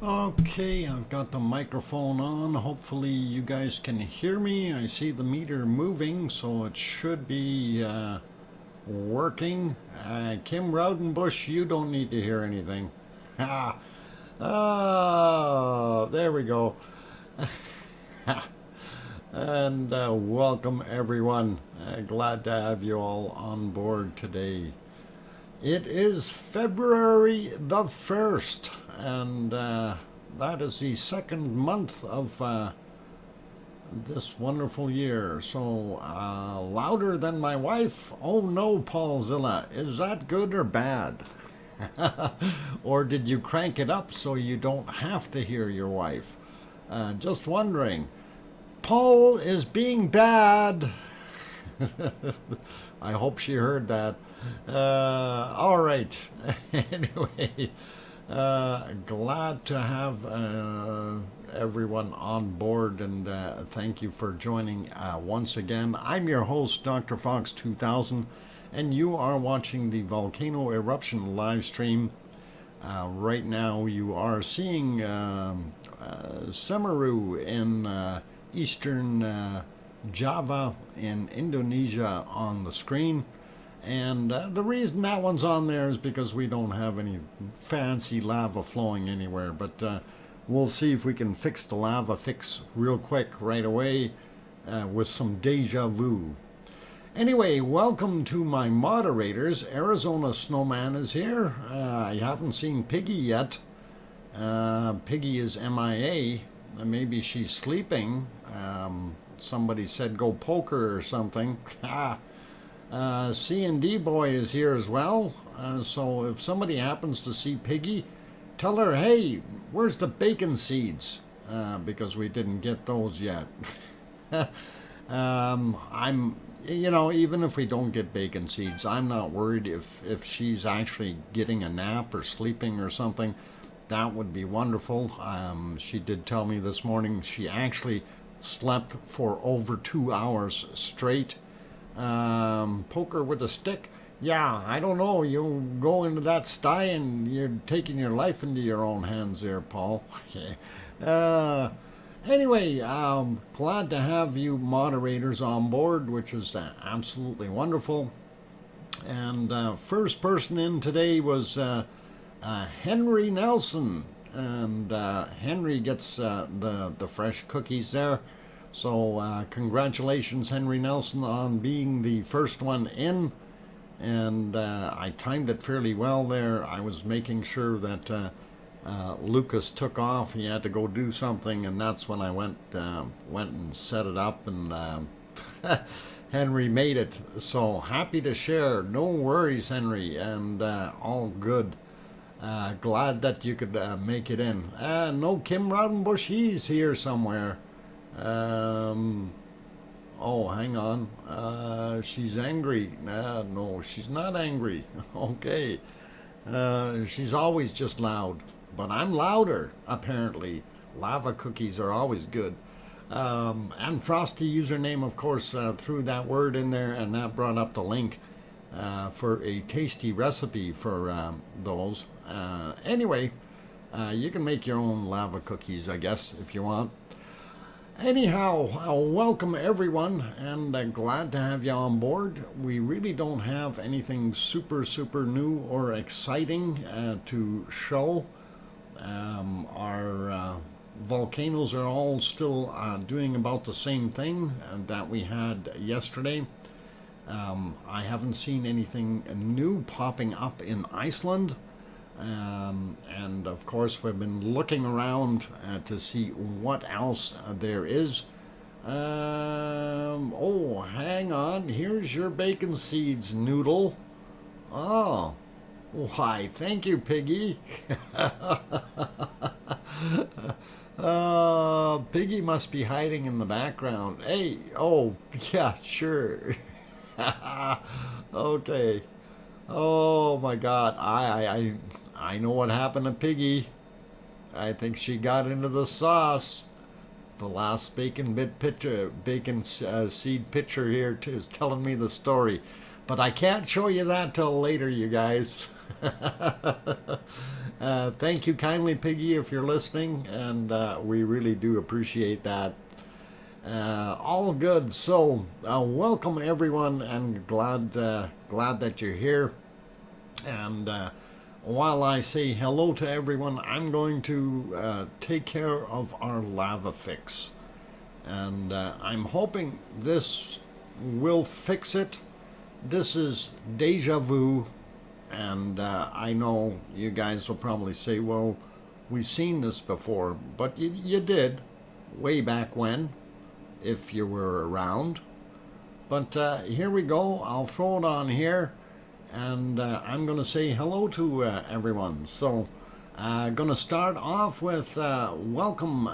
Okay, I've got the microphone on. Hopefully you guys can hear me. I see the meter moving, so it should be working. Kim Rowdenbush, you don't need to hear anything. Ah, there we go. And welcome everyone. Glad to have you all on board today. It is February the 1st, and that is the second month of this wonderful year. So, louder than my wife? Oh no, Paulzilla. Is that good or bad? Or did you crank it up so you don't have to hear your wife? Just wondering. Paul is being bad. I hope she heard that. All right. Anyway, glad to have everyone on board, and thank you for joining once again. I'm your host, DrFox2000, and you are watching the Volcano Eruption live stream. Right now, you are seeing Semeru in eastern Java in Indonesia on the screen. And the reason that one's on there is because we don't have any fancy lava flowing anywhere. But we'll see if we can fix the lava fix real quick right away with some deja vu. Anyway, welcome to my moderators. Arizona Snowman is here. I haven't seen Piggy yet. Piggy is MIA. Maybe she's sleeping. Somebody said go poke her or something. C&D Boy is here as well. So if somebody happens to see Piggy, tell her, hey, where's the bacon seeds? Because we didn't get those yet. Even if we don't get bacon seeds, I'm not worried if she's actually getting a nap or sleeping or something. That would be wonderful. She did tell me this morning she actually slept for over 2 hours straight. Poker with a stick. Yeah, I don't know. You go into that sty and you're taking your life into your own hands there, Paul. Anyway, glad to have you moderators on board, which is absolutely wonderful. And first person in today was Henry Nelson. And Henry gets the fresh cookies there. So congratulations, Henry Nelson, on being the first one in. And I timed it fairly well there. I was making sure that Lucas took off. He had to go do something, and that's when I went and set it up, and Henry made it. So happy to share. No worries, Henry, and all good. Glad that you could make it in. No Kim Rowdenbush, he's here somewhere. Oh, hang on. She's angry. No, she's not angry. Okay. She's always just loud. But I'm louder, apparently. Lava cookies are always good. And Frosty username, of course, threw that word in there, and that brought up the link for a tasty recipe for those. Anyway, you can make your own lava cookies, I guess, if you want. Anyhow, welcome everyone, and glad to have you on board. We really don't have anything super new or exciting to show. Our volcanoes are all still doing about the same thing that we had yesterday. I haven't seen anything new popping up in Iceland. And of course we've been looking around to see what else there is. Oh, hang on, here's your bacon seeds, Noodle. Oh, why, thank you, Piggy. Piggy must be hiding in the background. Hey, oh, yeah, sure. Okay. Oh my God, I know what happened to Piggy. I think she got into the sauce. The last bacon seed picture here is telling me the story, but I can't show you that till later, you guys. Thank you kindly, Piggy, if you're listening, and we really do appreciate that. All good. So, welcome everyone, and glad that you're here. And while I say hello to everyone, I'm going to take care of our lava fix, and I'm hoping this will fix it. This is deja vu, and I know you guys will probably say, well, we've seen this before, but you did way back when, if you were around. But here we go. I'll throw it on here, and I'm going to say hello to everyone. So going to start off with welcome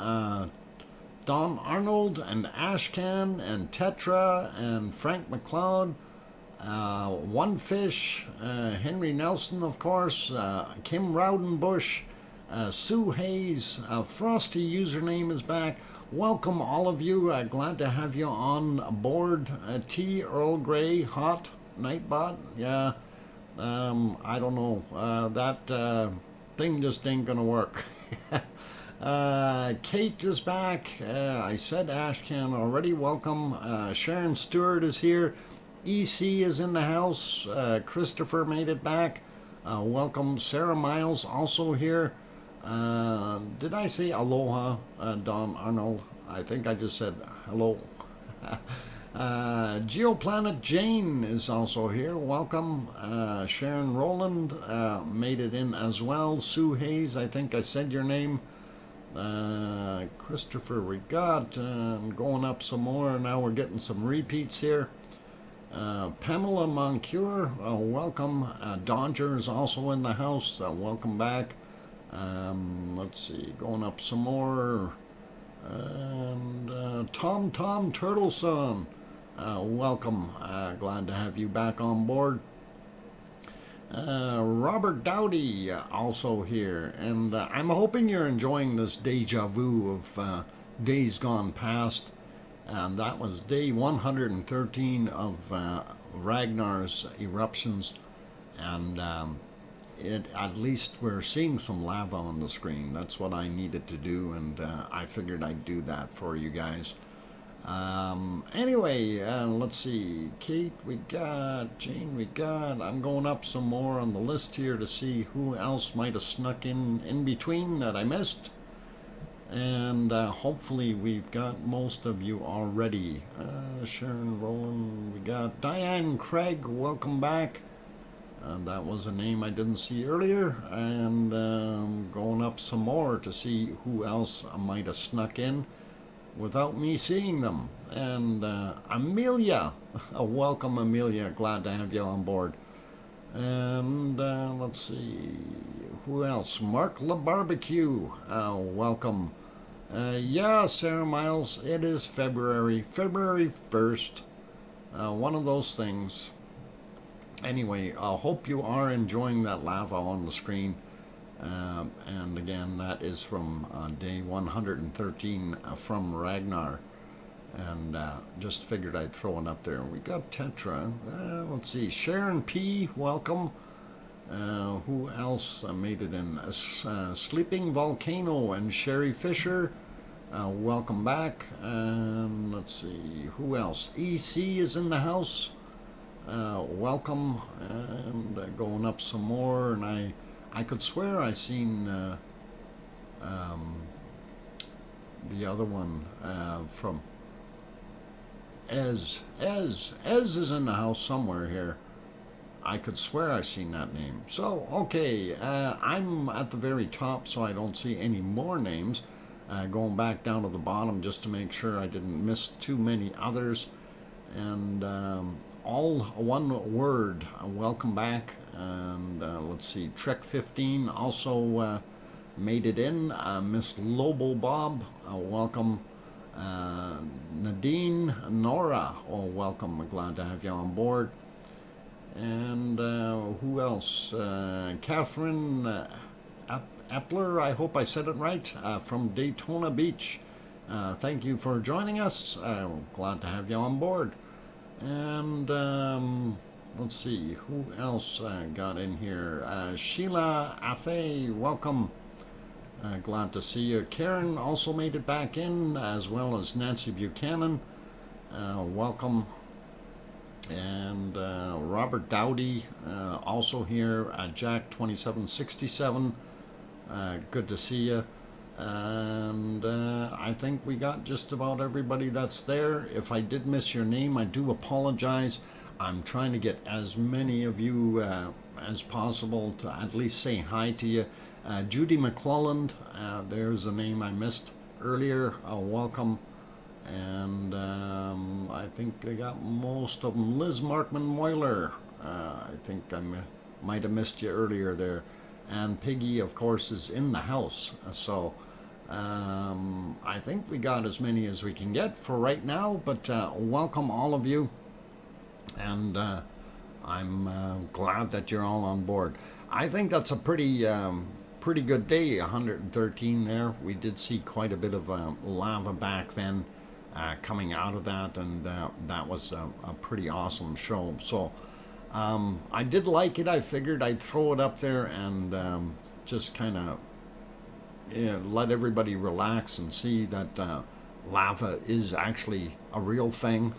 Don Arnold and Ashcan and Tetra and Frank McLeod, One Fish, Henry Nelson, of course, Kim Rowdenbush, Sue Hayes, Frosty username is back. Welcome all of you. Glad to have you on board. T. Earl Grey, hot Nightbot. Yeah, I don't know. That thing just ain't gonna work. Kate is back. I said Ashcan already. Welcome. Sharon Stewart is here. EC is in the house. Christopher made it back. Welcome. Sarah Miles also here. Did I say aloha, Don Arnold? I think I just said hello. Geoplanet Jane is also here. Welcome. Sharon Rowland made it in as well. Sue Hayes, I think I said your name. Christopher, we got going up some more. Now we're getting some repeats here. Pamela Moncure, welcome. Dodger is also in the house. Welcome back. Let's see, going up some more. And Tom Turtleson, welcome. Glad to have you back on board. Robert Dowdy also here, and I'm hoping you're enjoying this deja vu of days gone past. And that was day 113 of Ragnar's eruptions, and at least we're seeing some lava on the screen. That's what I needed to do, and I figured I'd do that for you guys. Anyway, let's see. Kate, we got. Jane, we got. I'm going up some more on the list here to see who else might have snuck in between that I missed. And hopefully we've got most of you already. Sharon Rowland, we got Diane Craig, welcome back. That was a name I didn't see earlier. And going up some more to see who else might have snuck in without me seeing them. And Amelia, welcome Amelia, glad to have you on board. And let's see, who else? Mark LaBarbecue, welcome. Yeah, Sarah Miles, it is February 1st, one of those things. Anyway, I hope you are enjoying that lava on the screen. And again, that is from day 113 from Ragnar. And just figured I'd throw it up there. We got Tetra. Let's see. Sharon P., welcome. Who else made it in? Sleeping Volcano and Sherry Fisher. Welcome back. Let's see. Who else? EC is in the house. Welcome. And going up some more. And I could swear I seen the other one from Ez is in the house somewhere here. I could swear I seen that name. So, okay, I'm at the very top, so I don't see any more names. Going back down to the bottom just to make sure I didn't miss too many others. And all one word, welcome back. And let's see, Trek 15 also made it in. Miss Lobo Bob, welcome. Nadine Nora, welcome, glad to have you on board. And who else? Catherine Epler, I hope I said it right, from Daytona Beach. Thank you for joining us. Glad to have you on board. And let's see, who else got in here? Sheila Athe, welcome. Glad to see you. Karen also made it back in, as well as Nancy Buchanan. Welcome. And Robert Dowdy also here. Jack 2767, good to see you. And I think we got just about everybody that's there. If I did miss your name, I do apologize. I'm trying to get as many of you as possible to at least say hi to you. Judy McClelland, there's a name I missed earlier. Welcome. And I think I got most of them. Liz Markman Moyler, I think I might have missed you earlier there. And Piggy, of course, is in the house. So I think we got as many as we can get for right now. But welcome all of you. And I'm glad that you're all on board. I think that's a pretty good day, 113 there. We did see quite a bit of lava back then coming out of that, and that was a pretty awesome show. So I did like it. I figured I'd throw it up there and just kind of let everybody relax and see that lava is actually a real thing.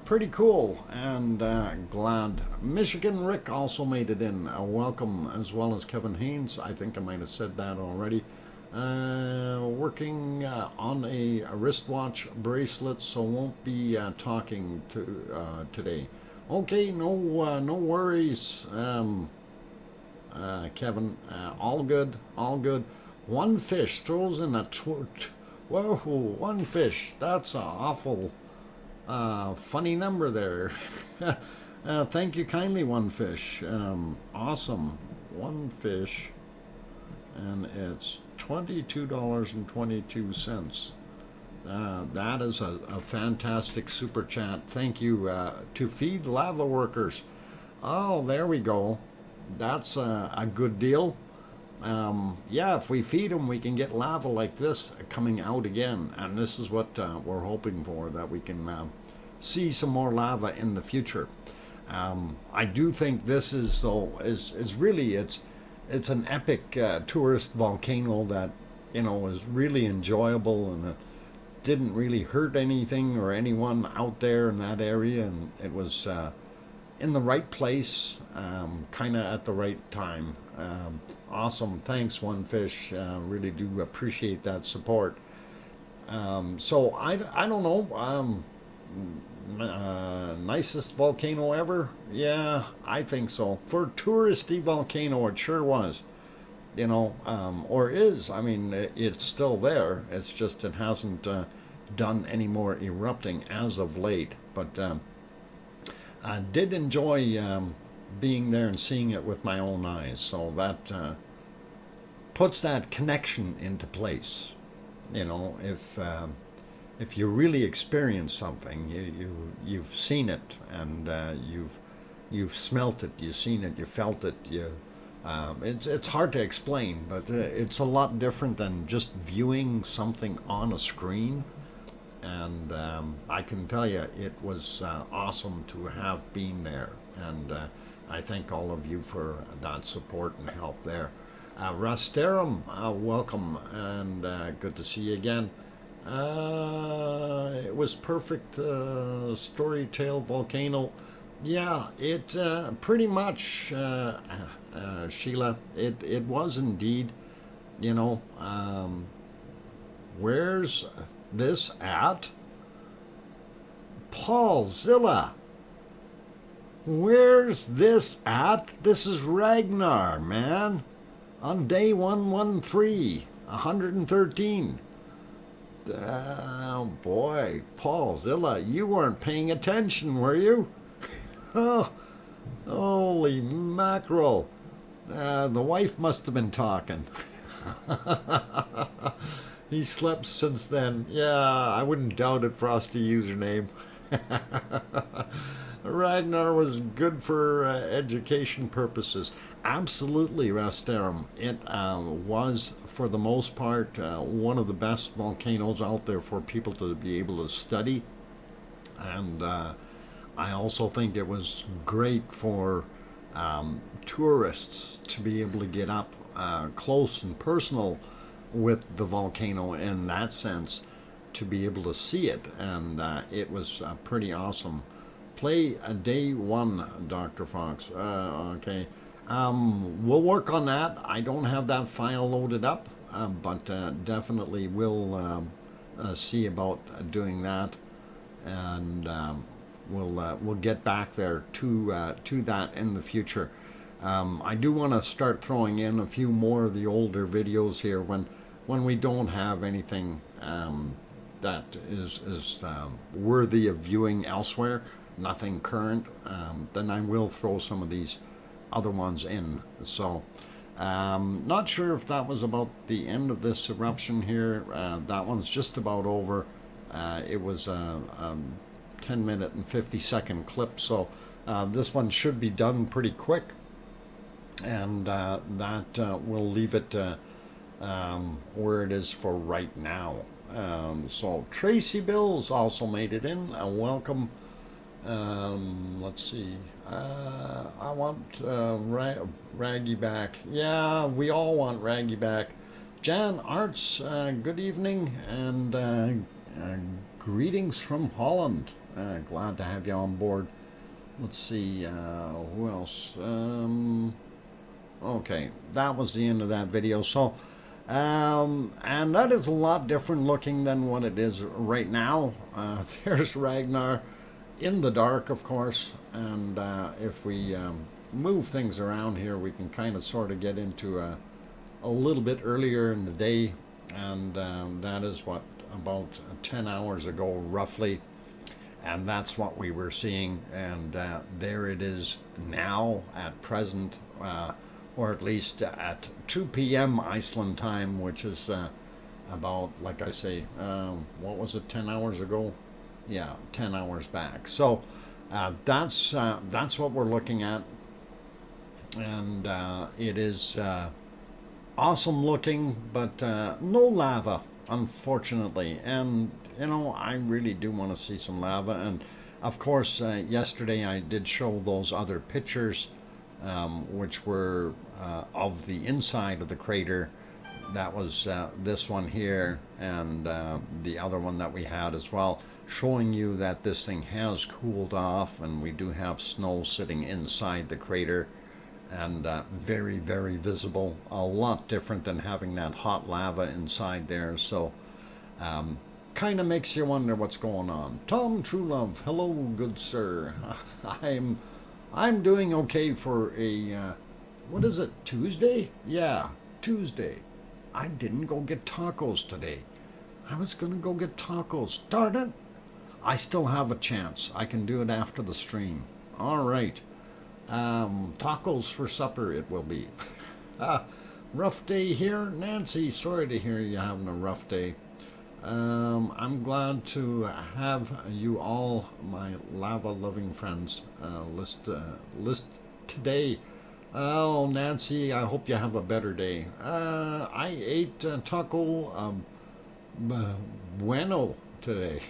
Pretty cool, and glad. Michigan Rick also made it in. Welcome, as well as Kevin Haynes. I think I might have said that already. Working on a wristwatch bracelet, so won't be talking to today. Okay, no worries, Kevin. All good, all good. One fish throws in a whoa, one fish. That's an awful funny number there. Thank you kindly, one fish. Awesome. One fish, and it's $22.22. That is a fantastic super chat. Thank you to Feed Lava Workers. Oh, there we go. That's a good deal. Yeah, if we feed them, we can get lava like this coming out again, and this is what we're hoping for, that we can see some more lava in the future. I do think this is really it's an epic tourist volcano that is really enjoyable, and it didn't really hurt anything or anyone out there in that area, and it was in the right place, kind of at the right time. Awesome. Thanks, One Fish. Really do appreciate that support. So I don't know. Nicest volcano ever? Yeah, I think so. For touristy volcano, it sure was. Or is. I mean, it's still there. It's just it hasn't done any more erupting as of late. But I did enjoy being there and seeing it with my own eyes. So that puts that connection into place. If you really experience something, you've seen it, and you've smelt it, you've seen it, you felt it. It's hard to explain, but it's a lot different than just viewing something on a screen. And I can tell you, it was awesome to have been there, and I thank all of you for that support and help there. Rasterum, welcome, and good to see you again. It was perfect storytale volcano. Yeah, it pretty much, Sheila, it was indeed. Where's this at? Paul Zilla, where's this at? This is Ragnar, man, on day 113, 113. Oh boy, Paul Zilla, you weren't paying attention, were you? Oh, holy mackerel. The wife must have been talking. He slept since then. Yeah, I wouldn't doubt it, Frosty username. Ragnar was good for education purposes. Absolutely, Rasterum. It was, for the most part, one of the best volcanoes out there for people to be able to study. And I also think it was great for tourists to be able to get up close and personal with the volcano in that sense, to be able to see it. And it was pretty awesome. Play day one, Dr. Fox. Okay. We'll work on that. I don't have that file loaded up, but definitely will see about doing that, and we'll get back there to that in the future. I do want to start throwing in a few more of the older videos here when we don't have anything that is worthy of viewing elsewhere, nothing current. Then I will throw some of these other ones in. So not sure if that was about the end of this eruption here. That one's just about over. It was a 10-minute and 50-second clip, so this one should be done pretty quick, and that will leave it where it is for right now. So Tracy Bills also made it in. Welcome. Let's see. I want Raggy back. Yeah, we all want Raggy back. Jan Arts, good evening, and greetings from Holland. Glad to have you on board. Let's see, who else? Okay, that was the end of that video. So, and that is a lot different looking than what it is right now. There's Ragnar in the dark, of course, and if we move things around here, we can kind of sort of get into a little bit earlier in the day, and that is what, about 10 hours ago roughly, and that's what we were seeing. And there it is now at present, or at least at 2 p.m. Iceland time, which is about, like I say, what was it, 10 hours ago? Yeah, 10 hours back. So that's what we're looking at, and it is awesome looking, but no lava, unfortunately. And you know, I really do want to see some lava. And of course, yesterday I did show those other pictures, which were of the inside of the crater. That was this one here, and the other one that we had as well, showing you that this thing has cooled off, and we do have snow sitting inside the crater, and very, very visible. A lot different than having that hot lava inside there. So kind of makes you wonder what's going on. Tom Truelove, hello, good sir. I'm doing okay for a what is it, Tuesday? Yeah, Tuesday. I didn't go get tacos today. I was gonna go get tacos. Darn it! I still have a chance. I can do it after the stream. All right. Tacos for supper it will be. Rough day here. Nancy, sorry to hear you having a rough day. I'm glad to have you all, my lava-loving friends, list today. Oh, Nancy, I hope you have a better day. I ate taco bueno today.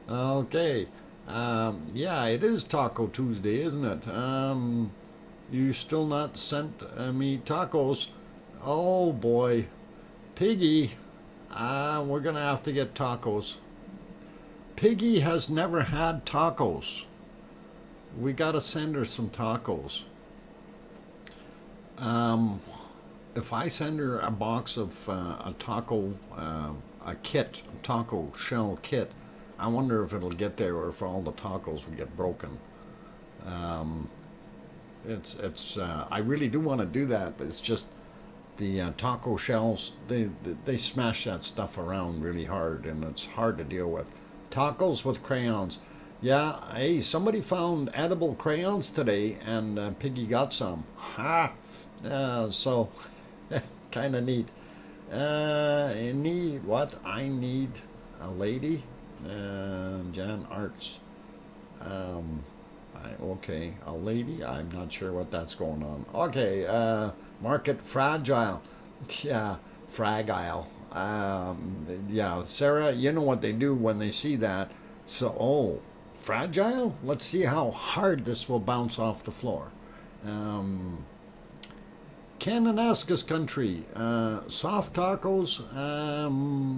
Okay. Yeah, it is Taco Tuesday, isn't it? You still not sent me tacos. Oh boy. Piggy, we're gonna have to get tacos. Piggy has never had tacos. We gotta send her some tacos. If I send her a box of a taco, a kit, a taco shell kit, I wonder if it'll get there, or if all the tacos will get broken. I really do want to do that, but it's just the taco shells, they smash that stuff around really hard, and it's hard to deal with. Tacos with crayons. Yeah, hey, somebody found edible crayons today, and Piggy got some. Ha! So, kind of neat. I need a lady. Jan Arts. Okay, a lady. I'm not sure what that's going on. Okay, market fragile. Yeah, fragile. Yeah, Sarah, you know what they do when they see that? So, oh, fragile? Let's see how hard this will bounce off the floor. Um, Kananaskis country, soft tacos.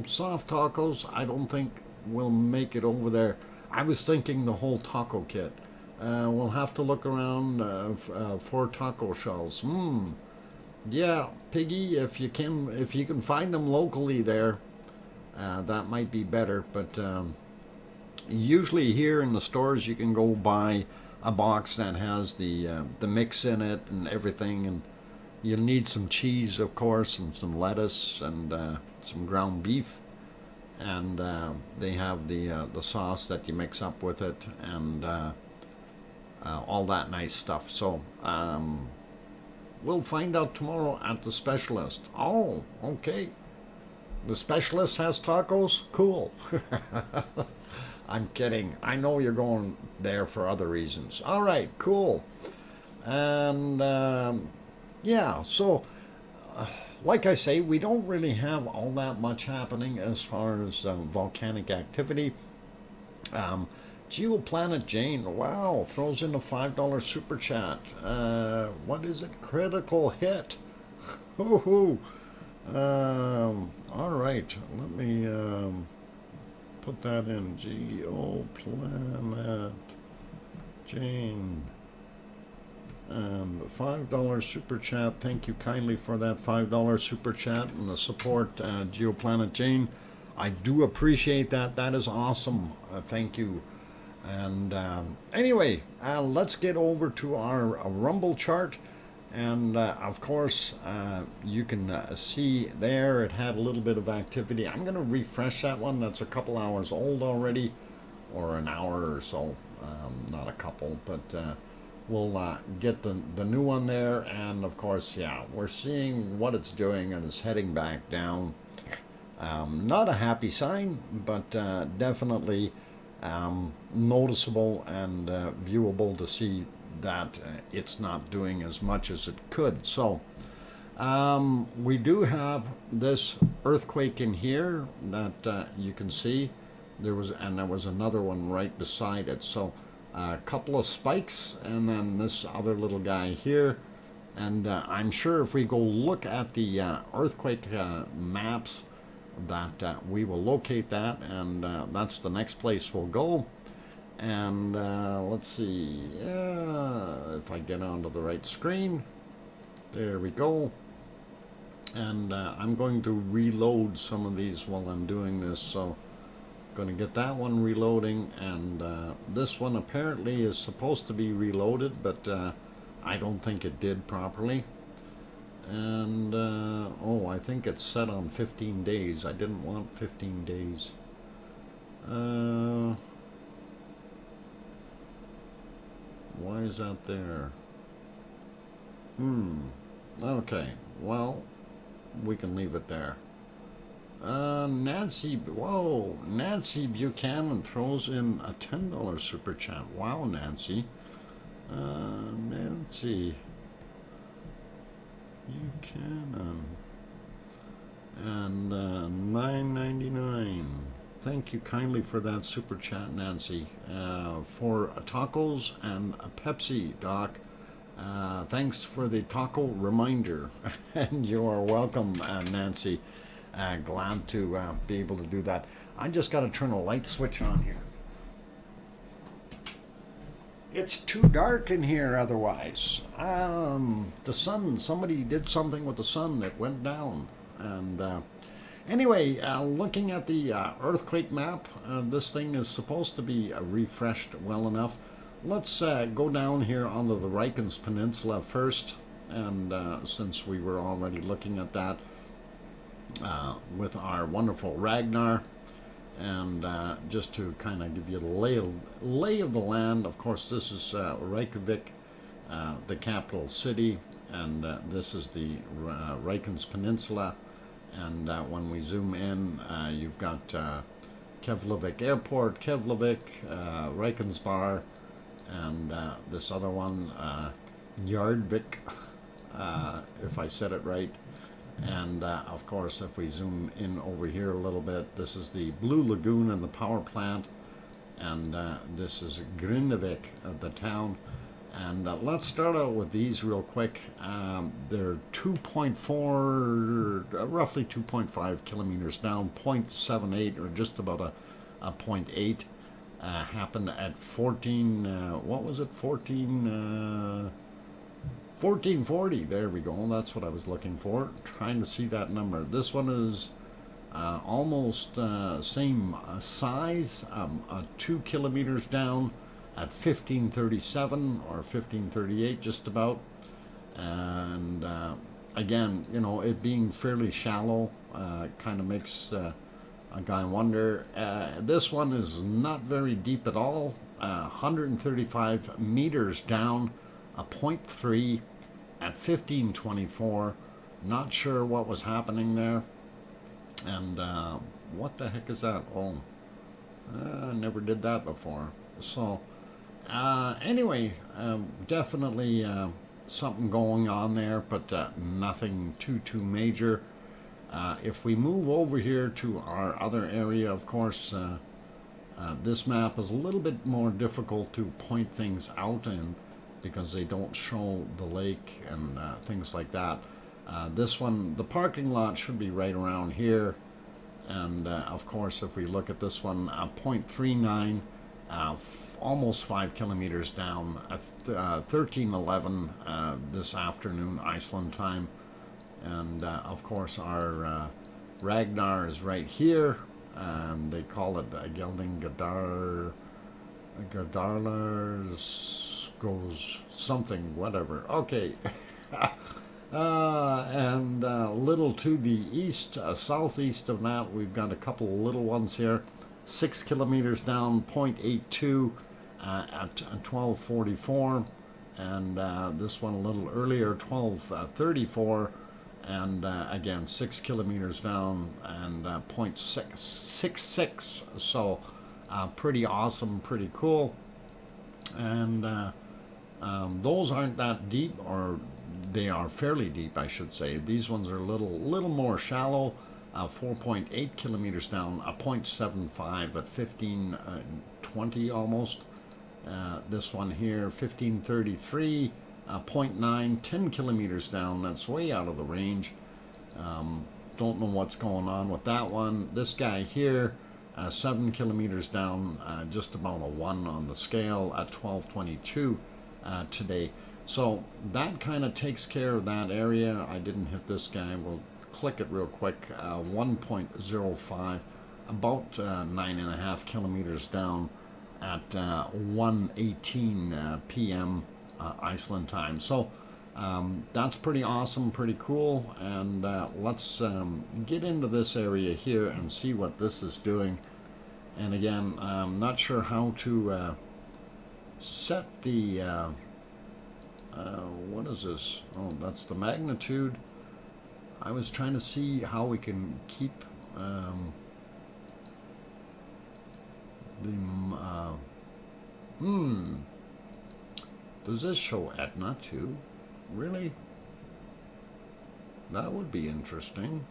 Soft tacos, I don't think we'll make it over there. I was thinking the whole taco kit. We'll have to look around for taco shells. Yeah, Piggy, if you can find them locally there, that might be better. But usually here in the stores, you can go buy a box that has the mix in it and everything, and you'll need some cheese, of course, and some lettuce and some ground beef, and they have the sauce that you mix up with it, and all that nice stuff. So we'll find out tomorrow at the specialist. Oh, okay. The specialist has tacos? Cool. I'm kidding. I know you're going there for other reasons. All right, cool. And yeah, so like I say, we don't really have all that much happening as far as volcanic activity. Geoplanet Jane, wow, throws in a $5 super chat. What is it? Critical hit. Hoo-hoo. All right, let me put that in. Geoplanet Jane. And $5 super chat. Thank you kindly for that $5 super chat and the support, Geoplanet Jane. I do appreciate that. That is awesome. Thank you. And anyway, let's get over to our Rumble chart. And of course, you can see there it had a little bit of activity. I'm going to refresh that one. That's a couple hours old already, or an hour or so. Not a couple, but we'll get the new one there. And of course, yeah, we're seeing what it's doing, and it's heading back down. Not a happy sign, but definitely noticeable and viewable to see that it's not doing as much as it could. So we do have this earthquake in here that you can see. There was another one right beside it. So a couple of spikes, and then this other little guy here. And I'm sure if we go look at the earthquake maps, that we will locate that, and that's the next place we'll go. And let's see, if I get onto the right screen. There we go. And I'm going to reload some of these while I'm doing this, so going to get that one reloading, and this one apparently is supposed to be reloaded, but I don't think it did properly. And oh, I think it's set on 15 days. I didn't want 15 days. Why is that there? Okay, well, we can leave it there. Nancy Buchanan throws in a $10 super chat. Wow, Nancy. Nancy Buchanan. And $9.99. Thank you kindly for that super chat, Nancy. For tacos and a Pepsi, Doc. Thanks for the taco reminder. And you are welcome, Nancy. Glad to be able to do that. I just got to turn a light switch on here. It's too dark in here otherwise. The sun, somebody did something with the sun that went down. And anyway, looking at the earthquake map, this thing is supposed to be refreshed well enough. Let's go down here onto the Reykjanes Peninsula first. And since we were already looking at that with our wonderful Ragnar. And just to kind of give you the lay of the land, of course, this is Reykjavik, the capital city, and this is the Reykjanes Peninsula. And when we zoom in, you've got Keflavik Airport, Keflavik, Reykjanesbær, and this other one, Njarðvík, if I said it right. And of course, if we zoom in over here a little bit, this is the Blue Lagoon and the power plant. and this is Grindavik, the town. And let's start out with these real quick. They're 2.4, roughly 2.5 kilometers down, 0.78, or just about a 0.8. Happened at 14, what was it, 1440, there we go, that's what I was looking for, trying to see that number. This one is almost same size, 2 kilometers down at 1537 or 1538 just about. And again, you know, it being fairly shallow kind of makes a guy wonder. This one is not very deep at all, 135 meters down, a 0.3 at 1524. Not sure what was happening there. And what the heck is that? Oh, I never did that before. So anyway, definitely something going on there, but nothing too major. If we move over here to our other area, of course, this map is a little bit more difficult to point things out in because they don't show the lake and things like that. This one, the parking lot should be right around here. And of course, if we look at this one, 0.39, almost 5 kilometers down, 1311 this afternoon, Iceland time. And of course, our Ragnar is right here. They call it Gelding Gadarlars goes something, whatever. Okay. And little to the east, southeast of that, we've got a couple of little ones here. 6 kilometers down, 0.82 at 1244. And this one a little earlier, 1234. And again, 6 kilometers down and 0.66. So pretty awesome, pretty cool. And those aren't that deep, or they are fairly deep, I should say. These ones are a little more shallow, 4.8 kilometers down, a 0.75 at 1520 almost. This one here, 1533, 0.9, 10 kilometers down. That's way out of the range. Don't know what's going on with that one. This guy here, 7 kilometers down, just about a 1 on the scale at 1222 today. So that kind of takes care of that area. I didn't hit this guy. We'll click it real quick. 1.05, about 9.5 kilometers down at 1:18 p.m. Iceland time. So that's pretty awesome, pretty cool. And let's get into this area here and see what this is doing. And again, I'm not sure how to set the what is this? Oh, that's the magnitude. I was trying to see how we can keep does this show Etna too? Really? That would be interesting.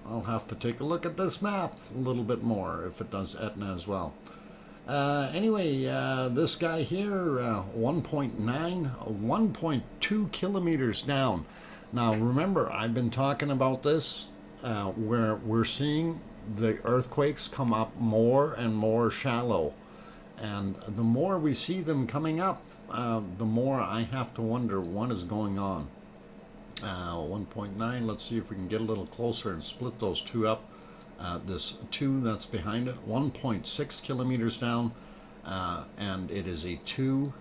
I'll have to take a look at this map a little bit more if it does Etna as well. Anyway, this guy here, 1.9, 1.2 kilometers down. Now remember, I've been talking about this, where we're seeing the earthquakes come up more and more shallow. And the more we see them coming up, the more I have to wonder what is going on. 1.9, let's see if we can get a little closer and split those two up. This 2 that's behind it, 1.6 kilometers down, and it is a 2.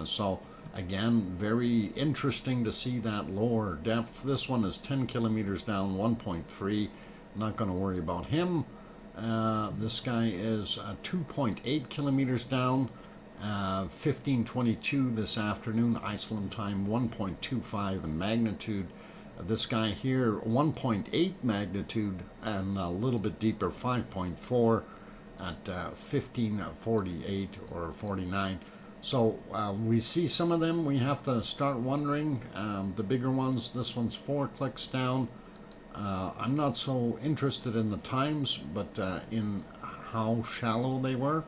So again, very interesting to see that lower depth. This one is 10 kilometers down, 1.3. Not going to worry about him. This guy is 2.8 kilometers down, 1522 this afternoon, Iceland time, 1.25 in magnitude. This guy here, 1.8 magnitude and a little bit deeper, 5.4 at 1548 or 49. So we see some of them. We have to start wondering. The bigger ones, this one's 4 clicks down. I'm not so interested in the times, but in how shallow they were.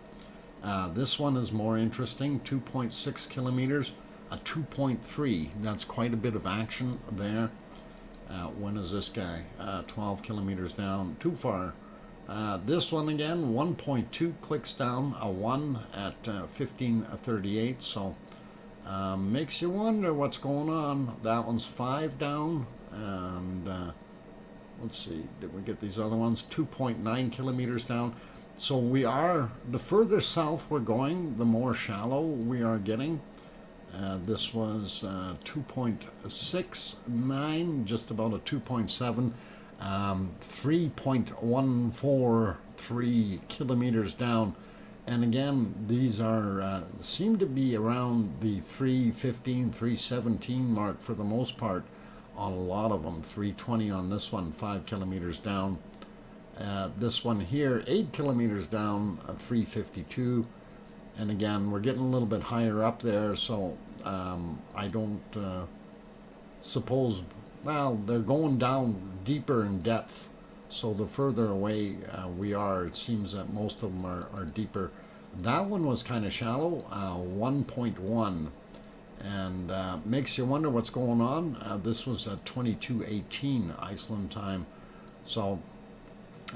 This one is more interesting, 2.6 kilometers, a 2.3. That's quite a bit of action there. When is this guy? 12 kilometers down, too far. This one again, 1.2 clicks down, a 1 at 1538, so makes you wonder what's going on. That one's 5 down, and let's see, did we get these other ones? 2.9 kilometers down. So we are, the further south we're going, the more shallow we are getting. This was 2.69, just about a 2.7, 3.143 kilometers down. And again, these are seem to be around the 315, 317 mark for the most part on a lot of them. 320 on this one, 5 kilometers down. This one here, 8 kilometers down, 352. And again, we're getting a little bit higher up there, so I don't suppose, well, they're going down deeper in depth. So the further away we are, it seems that most of them are deeper. That one was kind of shallow, 1.1, and makes you wonder what's going on. This was at 22:18 Iceland time. So,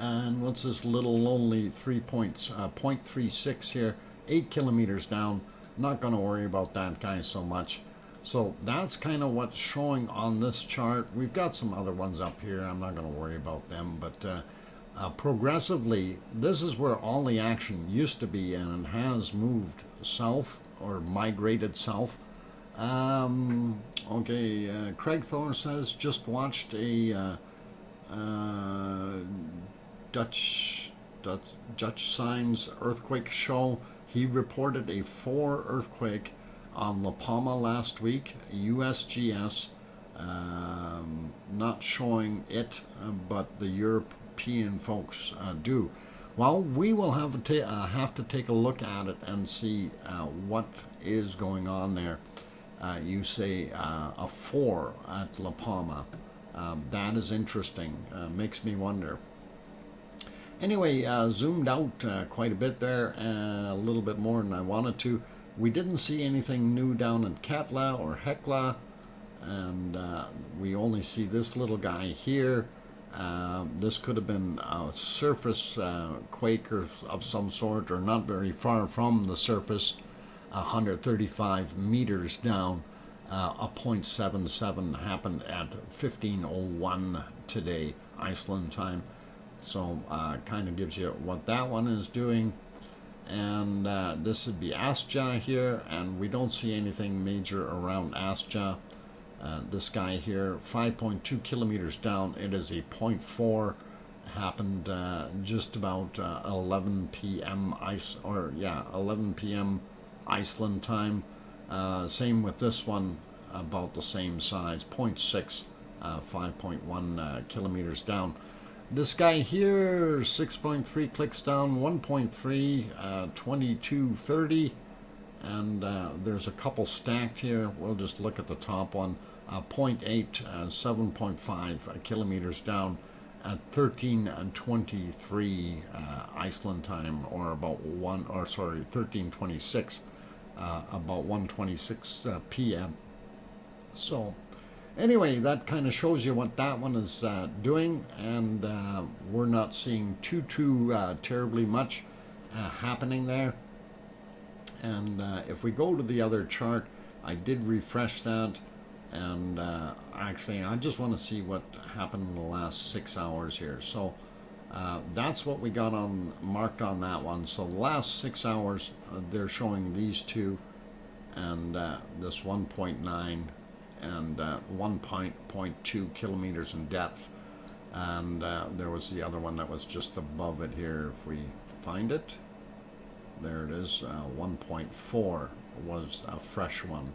and what's this little lonely 0.36 here, 8 kilometers down. Not going to worry about that guy so much. So that's kind of what's showing on this chart. We've got some other ones up here. I'm not going to worry about them, but progressively, this is where all the action used to be, and it has moved south or migrated south. Okay, Craig Thor says, just watched a Dutch Signs earthquake show. He reported a 4 earthquake on La Palma last week, USGS, not showing it, but the European folks do. Well, we will have to take a look at it and see what is going on there. You say a 4 at La Palma. That is interesting. Makes me wonder. Anyway, zoomed out quite a bit there, a little bit more than I wanted to. We didn't see anything new down in Katla or Hekla, and we only see this little guy here. This could have been a surface quake or of some sort, or not very far from the surface, 135 meters down. A 0.77 happened at 15:01 today, Iceland time. So kind of gives you what that one is doing. And this would be Astja here, and we don't see anything major around Astja. This guy here, 5.2 kilometers down, it is a 0.4, happened just about 11 p.m. 11 p.m. Iceland time. Same with this one, about the same size, 0.6, 5.1 kilometers down. This guy here, 6.3 clicks down, 1.3, 2230, and there's a couple stacked here. We'll just look at the top one, 0.8, 7.5 kilometers down at 13:23 Iceland time, or about 13:26, about 1:26 p.m. So. Anyway, that kind of shows you what that one is doing, and we're not seeing too terribly much happening there. And if we go to the other chart, I did refresh that, and actually I just want to see what happened in the last 6 hours here. So that's what we got on marked on that one. So the last 6 hours, they're showing these two, and this 1.9. and 1.2 kilometers in depth, and there was the other one that was just above it here. If we find it, there it is. 1.4 was a fresh one.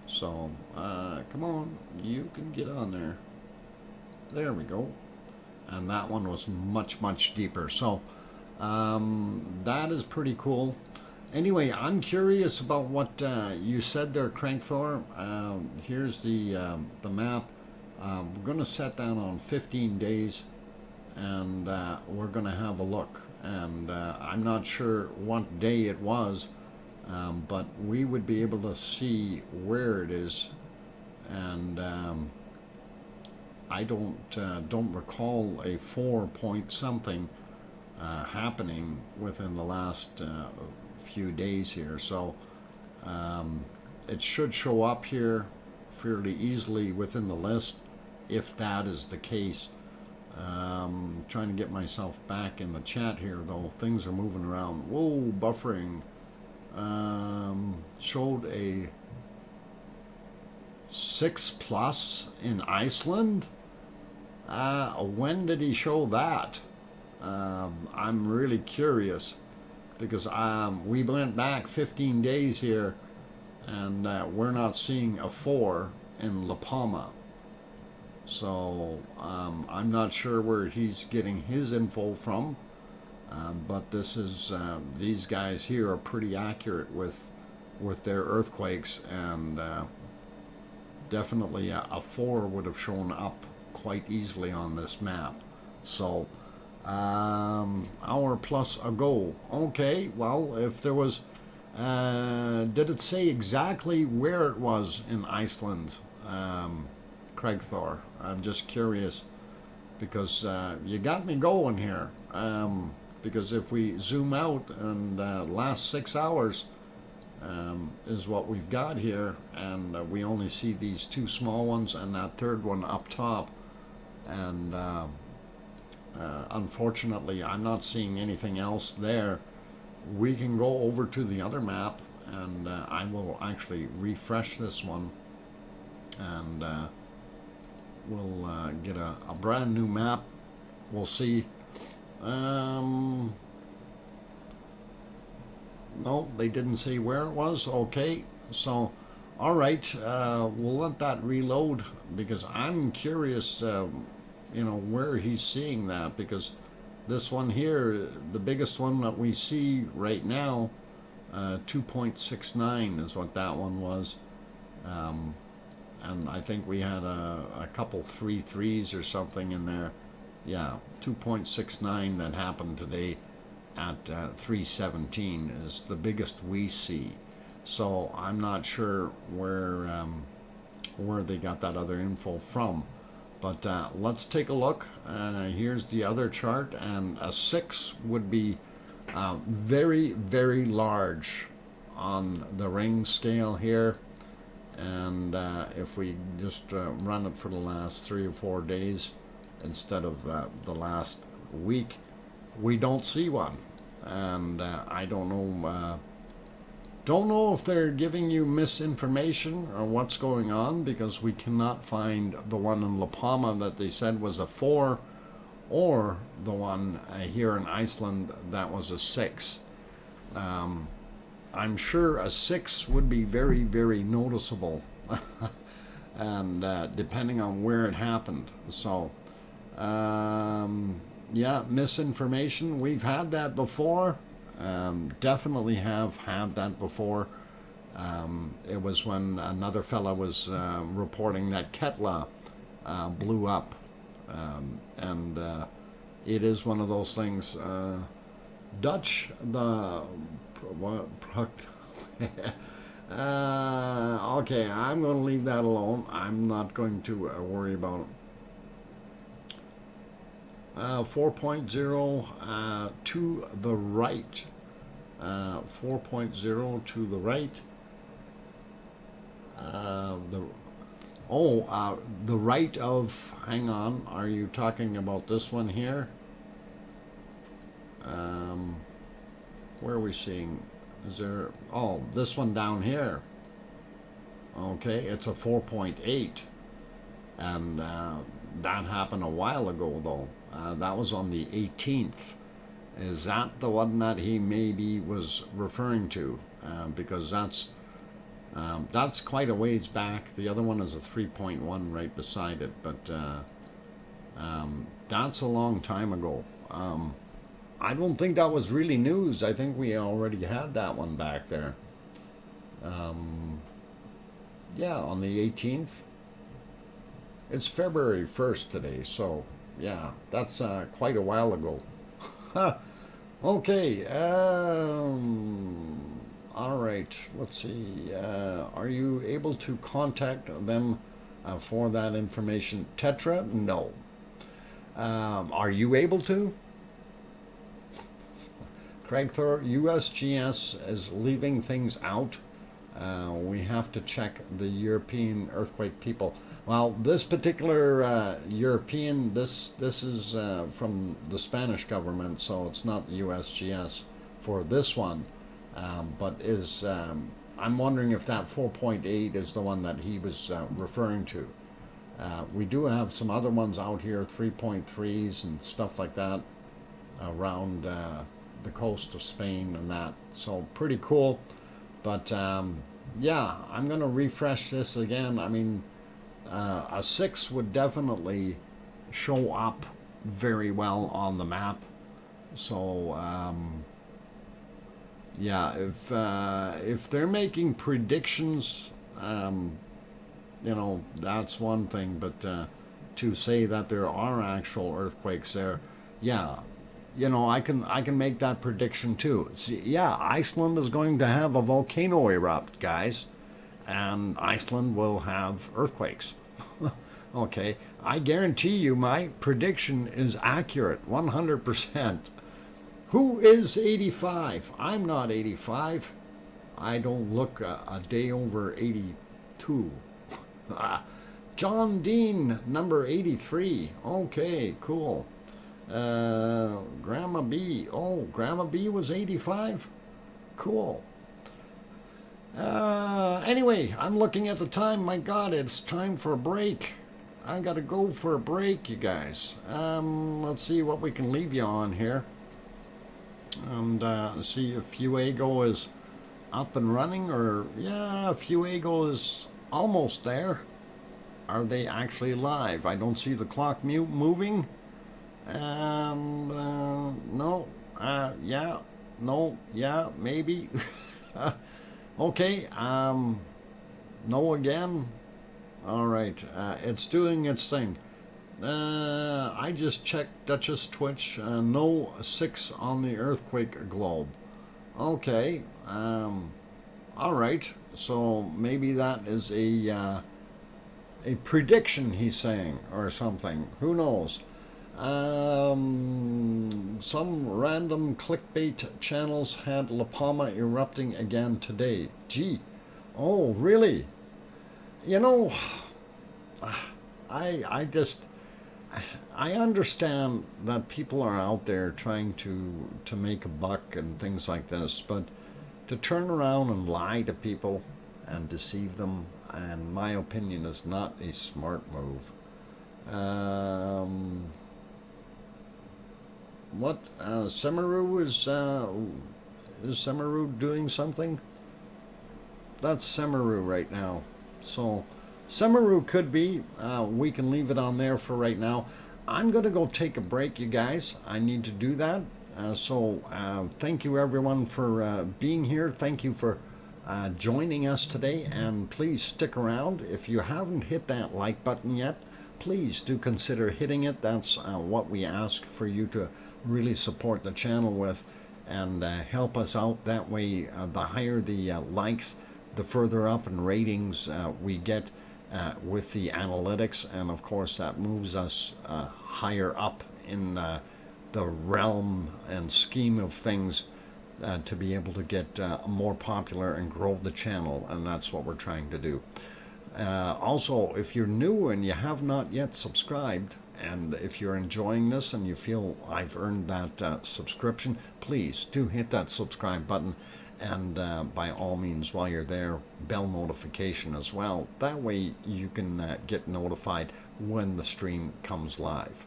So come on, you can get on there. There we go. And that one was much deeper. So that is pretty cool. Anyway, I'm curious about what you said there, Crankthor. Here's the map. We're going to set that on 15 days, and we're going to have a look and I'm not sure what day it was, but we would be able to see where it is, and I don't recall a 4 point something happening within the last few days here, so it should show up here fairly easily within the list if that is the case. Trying to get myself back in the chat here, though. Things are moving around. Whoa, buffering. Showed a 6+ in Iceland. When did he show that? I'm really curious, because we went back 15 days here, and we're not seeing a 4 in La Palma. So I'm not sure where he's getting his info from, but this is these guys here are pretty accurate with their earthquakes, and definitely a 4 would have shown up quite easily on this map. So hour plus ago. Okay, well, if there was, did it say exactly where it was in Iceland? Craig Thor, I'm just curious, because you got me going here, because if we zoom out, and last 6 hours is what we've got here, and we only see these 2 small ones and that third one up top, and unfortunately I'm not seeing anything else there. We can go over to the other map, and I will actually refresh this one, and we'll get a brand new map. We'll see. No, they didn't say where it was. Okay, so all right, we'll let that reload, because I'm curious, you know, where he's seeing that, because this one here, the biggest one that we see right now, 2.69 is what that one was. And I think we had a couple 3.3s or something in there. Yeah, 2.69 that happened today at 3:17 is the biggest we see. So I'm not sure where they got that other info from. But let's take a look. Here's the other chart, and a 6 would be very, very large on the ring scale here. And if we just run it for the last 3 or 4 days instead of the last week, we don't see one. And I don't know if they're giving you misinformation or what's going on, because we cannot find the one in La Palma that they said was a 4, or the one here in Iceland that was a 6. I'm sure a 6 would be very, very noticeable, and depending on where it happened. So, yeah, misinformation. We've had that before. Definitely have had that before. It was when another fella was reporting that Ketla blew up, and it is one of those things. Dutch, the okay, I'm going to leave that alone. I'm not going to worry about it. 4.0 to the right. 4.0 to the right. The right of, hang on, are you talking about this one here? Where are we seeing? Is there, oh, this one down here. Okay, it's a 4.8, and that happened a while ago, though. That was on the 18th. Is that the one that he maybe was referring to? Because that's quite a ways back. The other one is a 3.1 right beside it, but that's a long time ago. I don't think that was really news. I think we already had that one back there. Yeah, on the 18th. It's February 1st today, so yeah, that's quite a while ago. Okay. All right. Let's see. Are you able to contact them for that information? Tetra? No. Are you able to? Craig Thor, USGS is leaving things out. We have to check the European earthquake people. Well, this particular European, this is from the Spanish government, so it's not the USGS for this one. But I'm wondering if that 4.8 is the one that he was referring to. We do have some other ones out here, 3.3s and stuff like that, around the coast of Spain and that. So pretty cool. But yeah, I'm going to refresh this again. I mean, a 6 would definitely show up very well on the map. So yeah, if they're making predictions, you know, that's one thing. But to say that there are actual earthquakes there, yeah, you know, I can make that prediction too. See, yeah, Iceland is going to have a volcano erupt, guys, and Iceland will have earthquakes. Okay, I guarantee you my prediction is accurate, 100%. Who is 85? I'm not 85. I don't look a day over 82. John Dean, number 83. Okay, cool. Grandma B. Oh, Grandma B was 85? Cool. Anyway, I'm looking at the time. My God, it's time for a break. I gotta go for a break, you guys. Let's see what we can leave you on here. And see if Fuego is up and running, or yeah, Fuego is almost there. Are they actually live? I don't see the clock moving. And no, yeah, no, yeah, maybe. Okay, no again. All right, it's doing its thing. I just checked Duchess Twitch. No 6 on the earthquake globe. Okay, all right. So maybe that is a prediction he's saying or something. Who knows? Some random clickbait channels had La Palma erupting again today. Gee, oh really? You know, I just I understand that people are out there trying to make a buck and things like this, but to turn around and lie to people and deceive them, in my opinion, is not a smart move. What Semaru is Semaru doing something? That's Semaru right now. So Semaru could be. We can leave it on there for right now. I'm gonna go take a break, you guys. I need to do that. So thank you everyone for being here. Thank you for joining us today, and please stick around. If you haven't hit that like button yet, please do consider hitting it. That's what we ask for you to really support the channel with, and help us out. That way, the higher the likes, the further up in ratings we get with the analytics, and of course that moves us higher up in the realm and scheme of things to be able to get more popular and grow the channel, and that's what we're trying to do. Also, if you're new and you have not yet subscribed, and if you're enjoying this and you feel I've earned that subscription, please do hit that subscribe button, and by all means, while you're there, bell notification as well. That way you can get notified when the stream comes live.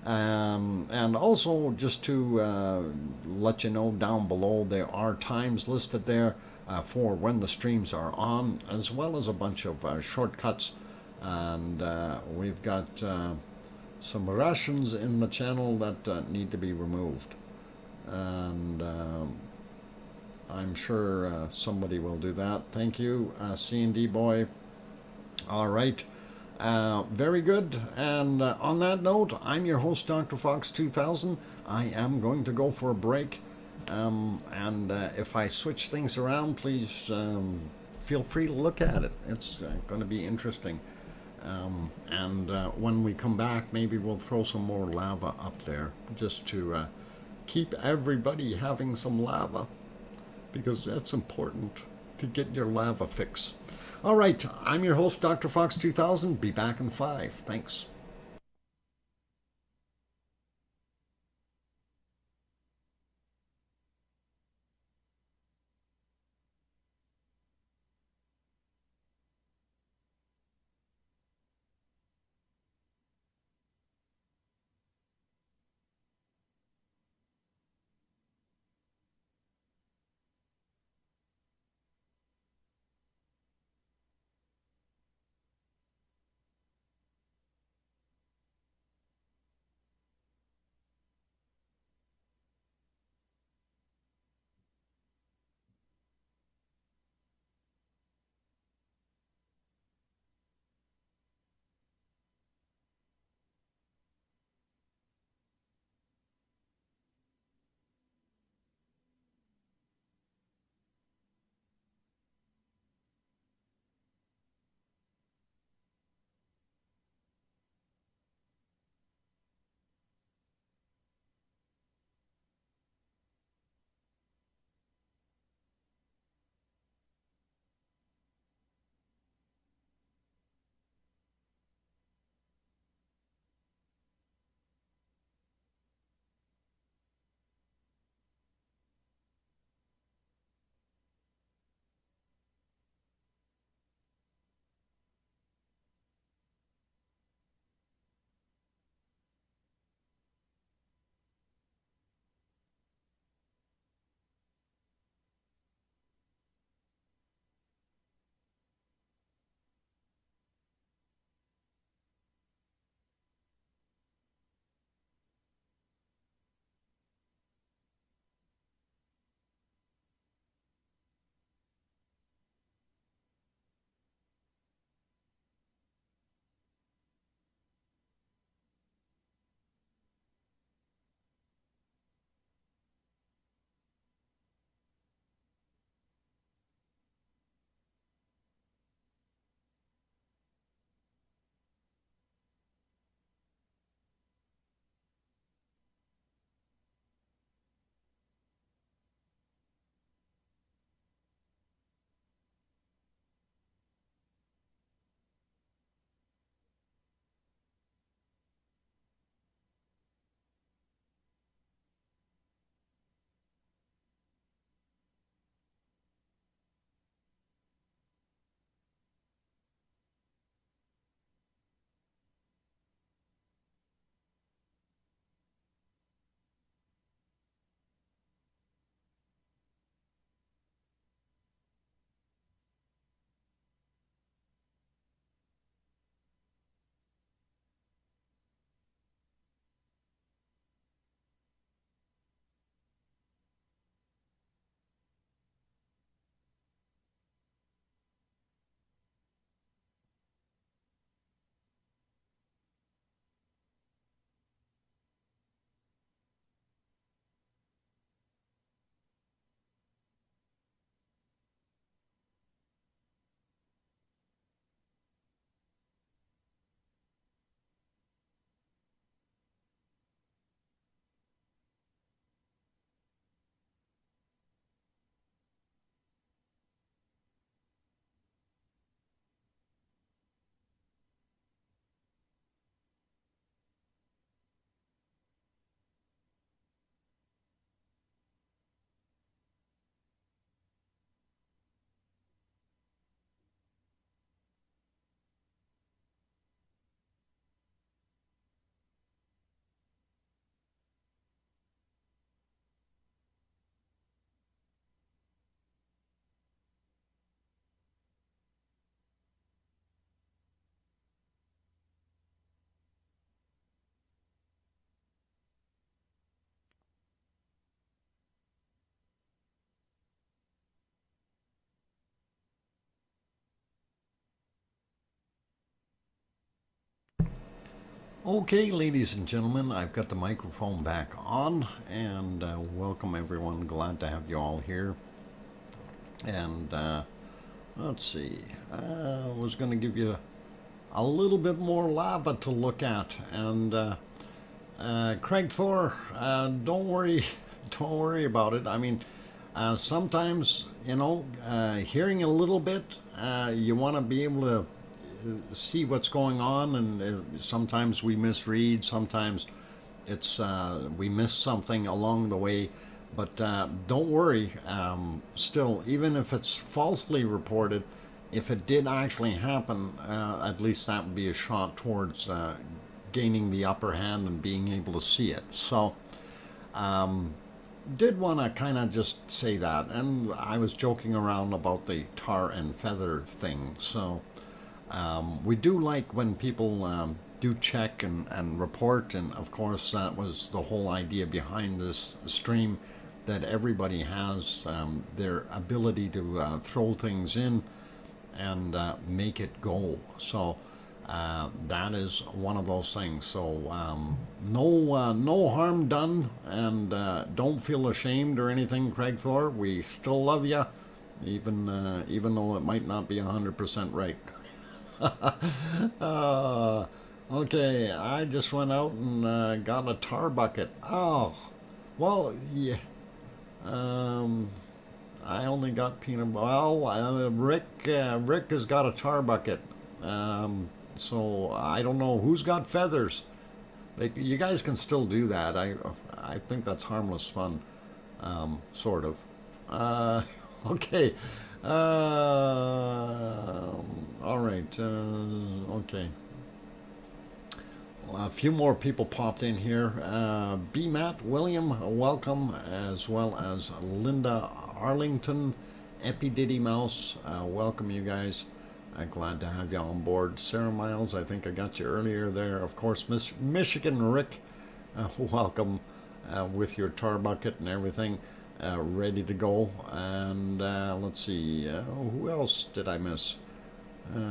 And also, just to let you know, down below there are times listed there for when the streams are on, as well as a bunch of shortcuts. And we've got some Russians in the channel that need to be removed, and I'm sure somebody will do that. Thank you, C&D boy. All right, very good. And on that note, I'm your host, DrFox2000. I am going to go for a break, And if I switch things around, please feel free to look at it. It's going to be interesting. And when we come back, maybe we'll throw some more lava up there just to keep everybody having some lava, because that's important to get your lava fix. All right, I'm your host, DrFox2000. Be back in 5. Thanks. Okay, ladies and gentlemen, I've got the microphone back on, and welcome everyone. Glad to have you all here. And let's see, I was going to give you a little bit more lava to look at. And Craig Thor, don't worry, don't worry about it. I mean, sometimes, hearing a little bit, you want to be able to see what's going on, and sometimes we misread, sometimes it's we miss something along the way. But don't worry, still, even if it's falsely reported, if it did actually happen, at least that would be a shot towards gaining the upper hand and being able to see it. So did want to kind of just say that. And I was joking around about the tar and feather thing. So we do like when people do check and report. And of course, that was the whole idea behind this stream, that everybody has their ability to throw things in and make it go. So that is one of those things. So no harm done, and don't feel ashamed or anything, Craig Thor. We still love you, even though it might not be 100% right. Okay, I just went out and got a tar bucket. Oh, well, yeah. I only got peanut. Well, Rick has got a tar bucket. So I don't know who's got feathers. You guys can still do that. I think that's harmless fun, sort of. Okay. All right. Okay. A few more people popped in here. B. Matt, William, welcome, as well as Linda Arlington, Epididdy Mouse, welcome you guys. Glad to have you on board. Sarah Miles, I think I got you earlier there. Of course, Michigan Rick, welcome with your tar bucket and everything, ready to go. And let's see, who else did I miss? We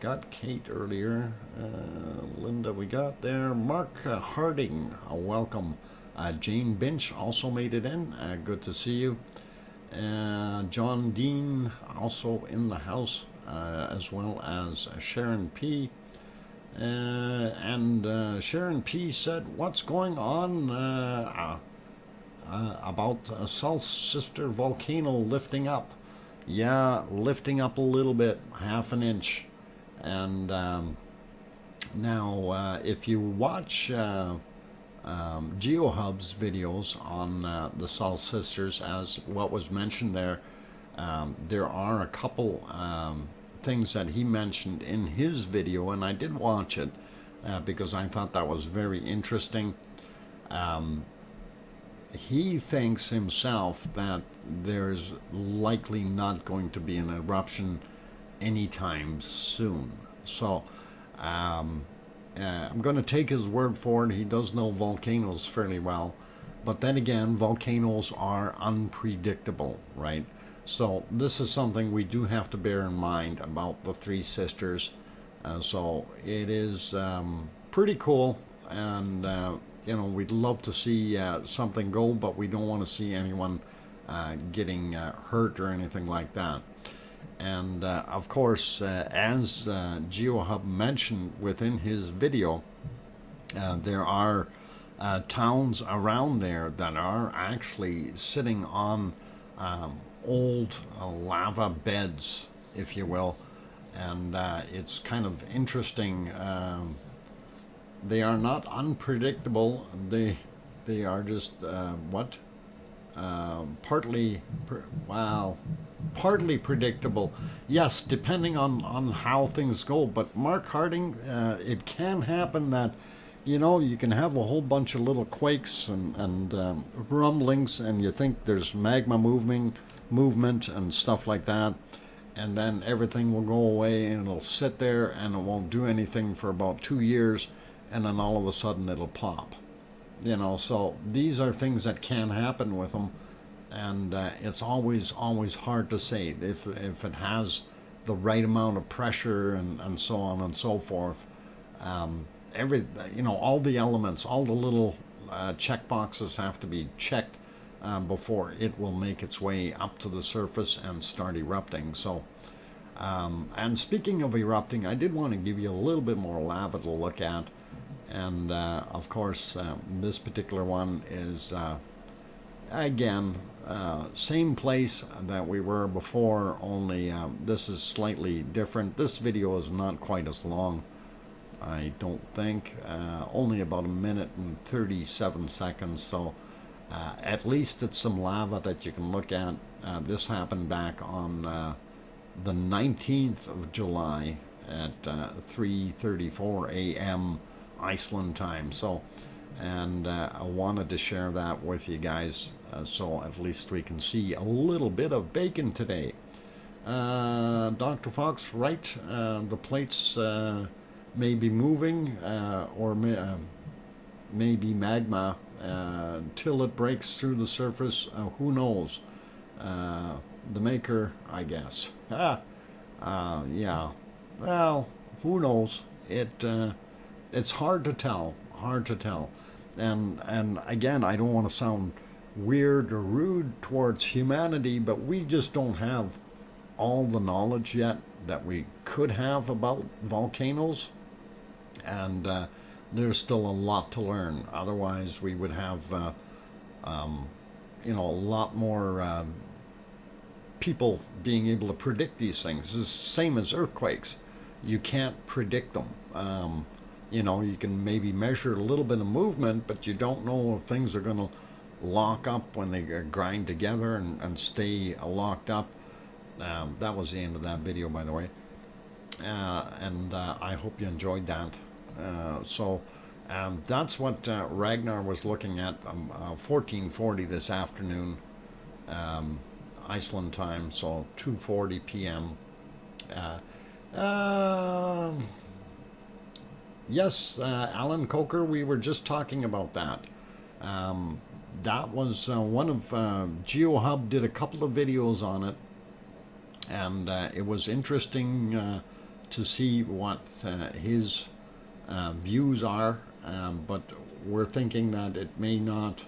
got Kate earlier. Linda, we got there. Mark Harding, welcome. Jane Binch also made it in. Good to see you. John Dean also in the house, as well as Sharon P. And Sharon P said, "What's going on about South Sister Volcano lifting up?" Yeah, lifting up a little bit, half an inch. And now, if you watch GeoHub's videos on the South Sisters, as what was mentioned there, there are a couple things that he mentioned in his video, and I did watch it because I thought that was very interesting. He thinks himself that there's likely not going to be an eruption anytime soon. So I'm going to take his word for it. He does know volcanoes fairly well. But then again, volcanoes are unpredictable, right? So this is something we do have to bear in mind about the Three Sisters. So it is pretty cool, and we'd love to see something go, but we don't want to see anyone getting hurt or anything like that. And of course, as GeoHub mentioned within his video, there are towns around there that are actually sitting on old lava beds, if you will. And it's kind of interesting. They are not unpredictable. They are just partly predictable. Yes, depending on how things go. But Mark Harding, it can happen that you can have a whole bunch of little quakes and rumblings, and you think there's magma movement and stuff like that, and then everything will go away and it'll sit there and it won't do anything for about 2 years, and then all of a sudden it'll pop. So these are things that can happen with them, and it's always hard to say if it has the right amount of pressure and so on and so forth. all the elements, all the little check boxes have to be checked before it will make its way up to the surface and start erupting. So, and speaking of erupting, I did want to give you a little bit more lava to look at. And of course, this particular one is, again, same place that we were before, only this is slightly different. This video is not quite as long, I don't think, only about 1:37 seconds, so at least it's some lava that you can look at. This happened back on the 19th of July at 3:34 a.m. Iceland time. So, and I wanted to share that with you guys, so at least we can see a little bit of bacon today. Dr. Fox, right? The plates may be moving, or may be magma till it breaks through the surface. Who knows? The maker, I guess. Yeah. Well, who knows? It's hard to tell. Hard to tell. And again, I don't want to sound weird or rude towards humanity, but we just don't have all the knowledge yet that we could have about volcanoes, and there's still a lot to learn. Otherwise, we would have a lot more people being able to predict these things. It's the same as earthquakes. You can't predict them. You can maybe measure a little bit of movement, but you don't know if things are going to lock up when they grind together and stay locked up. That was the end of that video, by the way. And I hope you enjoyed that. So that's what Ragnar was looking at, 1440 this afternoon, Iceland time, so 2:40 p.m. Yes, Alan Coker, we were just talking about that. That was one of GeoHub did a couple of videos on it, and it was interesting to see what his views are, but we're thinking that it may not,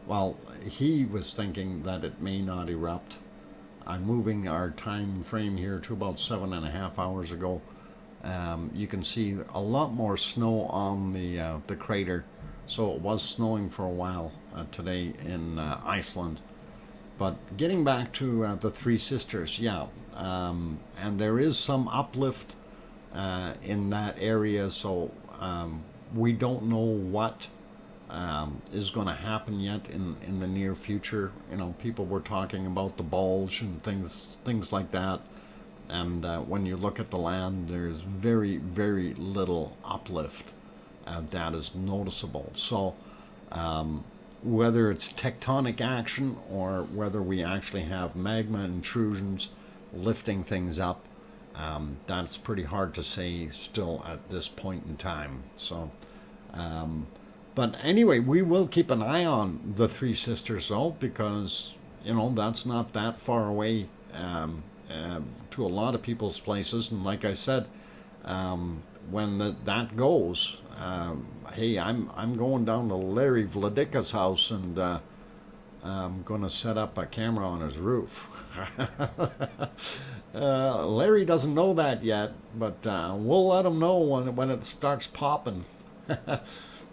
well, he was thinking that it may not erupt. I'm moving our time frame here to about 7.5 hours ago. You can see a lot more snow on the crater, so it was snowing for a while today in Iceland. But getting back to the Three Sisters, yeah, and there is some uplift in that area, so we don't know what is going to happen yet in the near future. People were talking about the bulge and things like that. And when you look at the land, there's very, very little uplift that is noticeable. So whether it's tectonic action or whether we actually have magma intrusions lifting things up, that's pretty hard to say still at this point in time. So, but anyway, we will keep an eye on the Three Sisters though, because, that's not that far away to a lot of people's places. And like I said, when that goes, hey, I'm going down to Larry Vladika's house, and I'm going to set up a camera on his roof. Larry doesn't know that yet, but we'll let him know when it starts popping.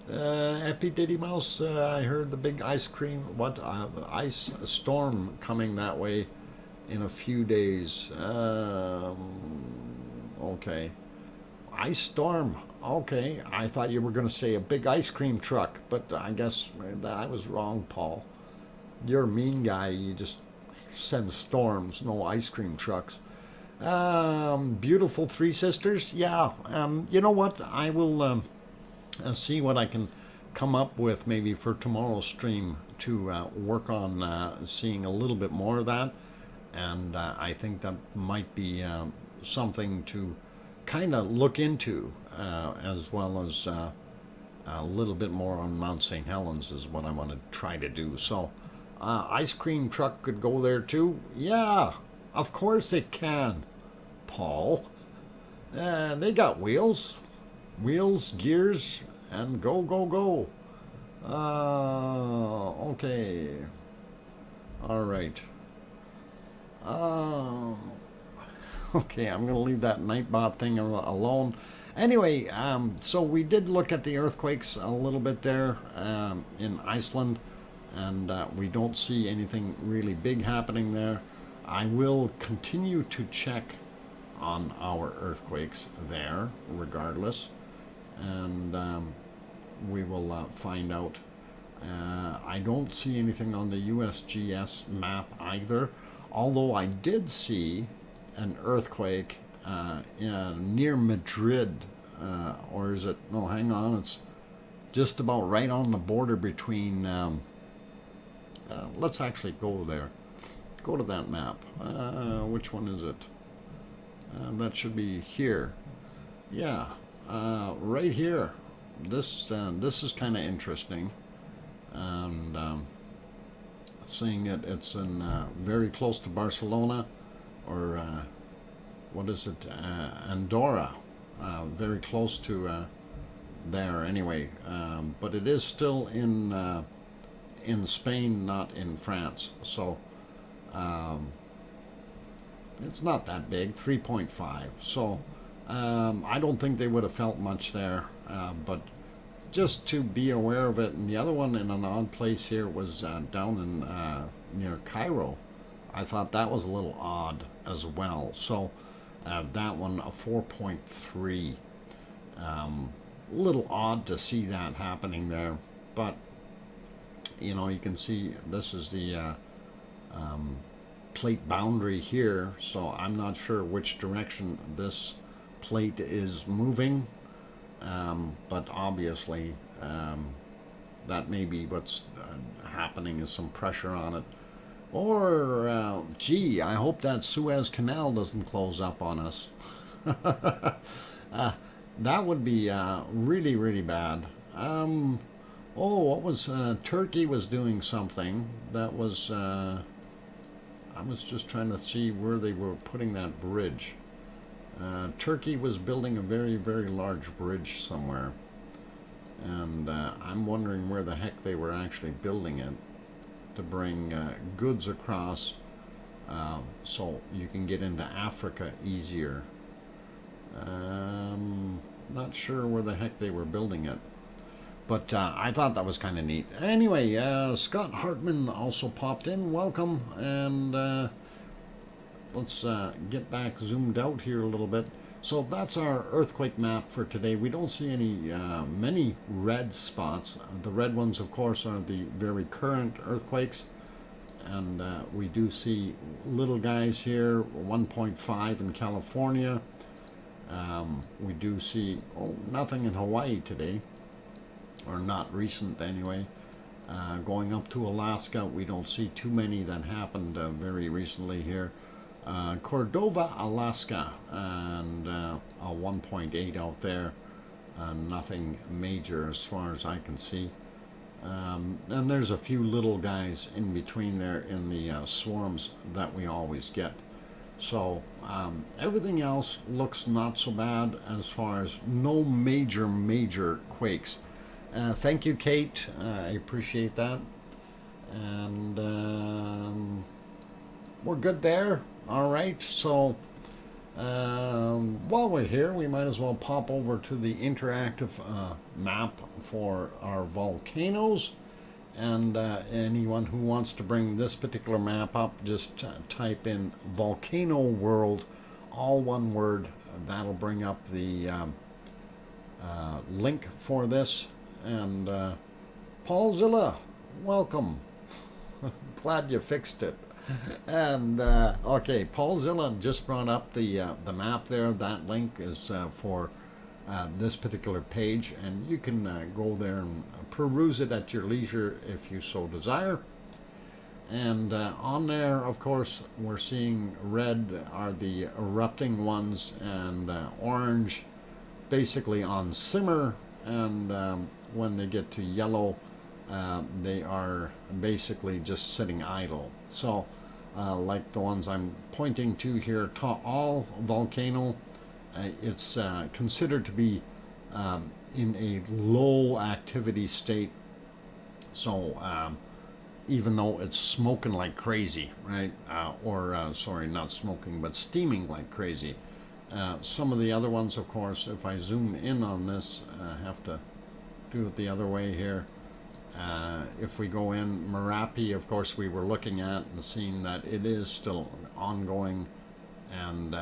Epi Diddy Mouse, I heard the big ice storm coming that way in a few days. Okay. Ice storm. Okay. I thought you were going to say a big ice cream truck, but I guess I was wrong, Paul. You're a mean guy. You just send storms, no ice cream trucks. Beautiful Three Sisters. Yeah. You know what? I will see what I can come up with maybe for tomorrow's stream to work on seeing a little bit more of that. And I think that might be something to kind of look into, as well as a little bit more on Mount St. Helens is what I want to try to do. So, ice cream truck could go there too? Yeah, of course it can, Paul. They got wheels. Wheels, gears, and go, go, go. Okay. All right. Uh, okay, I'm going to leave that Nightbot thing alone. Anyway, so we did look at the earthquakes a little bit there in Iceland, and we don't see anything really big happening there. I will continue to check on our earthquakes there, regardless, and we will find out. I don't see anything on the USGS map either, although I did see an earthquake near Madrid, or is it, no, hang on, it's just about right on the border between, let's actually go there. Go to that map. Which one is it? That should be here. Yeah, right here. This is kind of interesting, and seeing it's in very close to Barcelona, or what is it? Andorra, very close to there. Anyway, but it is still in Spain, not in France. So. It's not that big, 3.5. So I don't think they would have felt much there, but just to be aware of it. And the other one in an odd place here was down in near Cairo. I thought that was a little odd as well. So that one, a 4.3. A little odd to see that happening there, but you know, you can see this is the plate boundary here, so I'm not sure which direction this plate is moving, but obviously that may be what's happening, is some pressure on it. Or gee, I hope that Suez Canal doesn't close up on us. That would be really, really bad. Oh, what was Turkey was doing something that was I was just trying to see where they were putting that bridge. Turkey was building a very, very large bridge somewhere, and I'm wondering where the heck they were actually building it to bring goods across, so you can get into Africa easier. Not sure where the heck they were building it, but I thought that was kind of neat. Anyway, Scott Hartman also popped in. Welcome, and let's get back zoomed out here a little bit. So that's our earthquake map for today. We don't see any many red spots. The red ones, of course, are the very current earthquakes, and we do see little guys here, 1.5 in California. We do see nothing in Hawaii today, or not recent anyway. Going up to Alaska, we don't see too many that happened very recently here. Cordova, Alaska, and a 1.8 out there. Nothing major as far as I can see. And there's a few little guys in between there in the swarms that we always get. So everything else looks not so bad as far as no major quakes. Thank you, Kate. I appreciate that. And we're good there. All right. So while we're here, we might as well pop over to the interactive map for our volcanoes. And anyone who wants to bring this particular map up, just type in Volcano World, all one word. That'll bring up the link for this. And Paulzilla, welcome. Glad you fixed it. And okay, Paulzilla just brought up the map there. That link is for this particular page, and you can go there and peruse it at your leisure if you so desire. And on there, of course, we're seeing red are the erupting ones, and orange basically on simmer, and when they get to yellow, they are basically just sitting idle. So like the ones I'm pointing to here, Taal volcano, it's considered to be in a low activity state. So even though it's smoking like crazy, right? Sorry, not smoking, but steaming like crazy. Some of the other ones, of course, if I zoom in on this, I have to do it the other way here. If we go in, Merapi, of course, we were looking at and seeing that it is still ongoing, and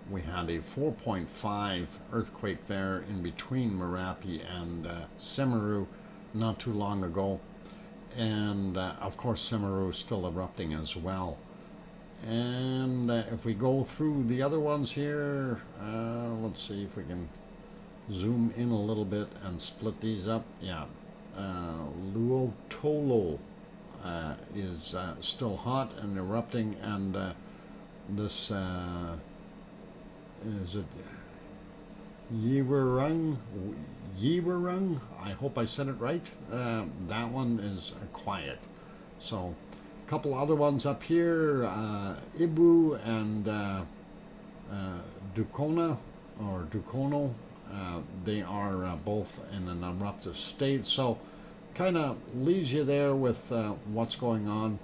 we had a 4.5 earthquake there in between Merapi and Semeru not too long ago, and of course Semeru is still erupting as well. And if we go through the other ones here, let's see if we can zoom in a little bit and split these up. Yeah, Luotolo is still hot and erupting, and this is it Yiwerung? I hope I said it right. That one is quiet. So a couple other ones up here, Ibu and Ducona or Ducono. They are both in an eruptive state, so kind of leaves you there with what's going on.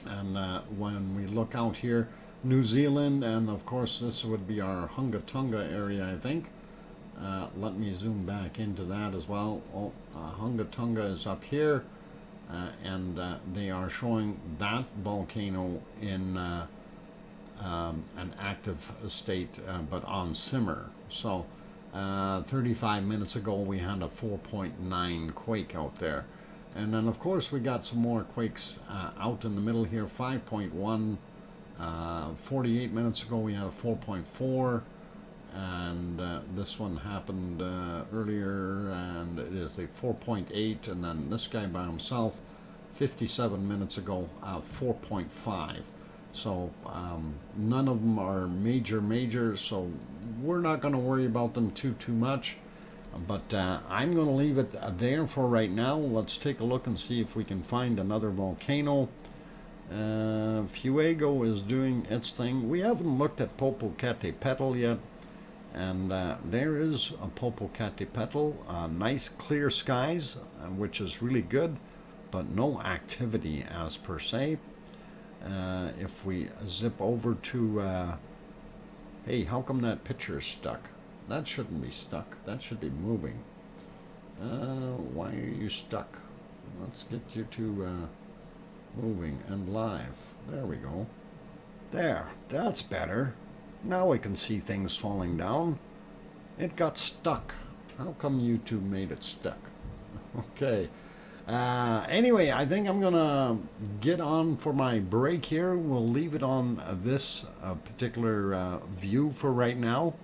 And when we look out here, New Zealand, and of course this would be our Hunga Tonga area, I think. Let me zoom back into that as well. Oh, Hunga Tonga is up here, and they are showing that volcano in an active state, but on simmer. So 35 minutes ago we had a 4.9 quake out there, and then of course we got some more quakes out in the middle here. 5.1. 48 minutes ago we had a 4.4, and this one happened earlier, and it is the 4.8, and then this guy by himself 57 minutes ago, 4.5. So none of them are major, so we're not going to worry about them too much, but I'm going to leave it there for right now. Let's take a look and see if we can find another volcano. Fuego is doing its thing. We haven't looked at Popocatepetl yet, and there is a Popocatepetl. Nice clear skies, which is really good, but no activity as per se. If we zip over to hey, how come that picture is stuck? That shouldn't be stuck. That should be moving. Why are you stuck? Let's get you to moving and live. There we go. There, that's better. Now we can see things falling down. It got stuck. How come you two made it stuck? Okay. Anyway, I think I'm gonna get on for my break here. We'll leave it on this particular view for right now,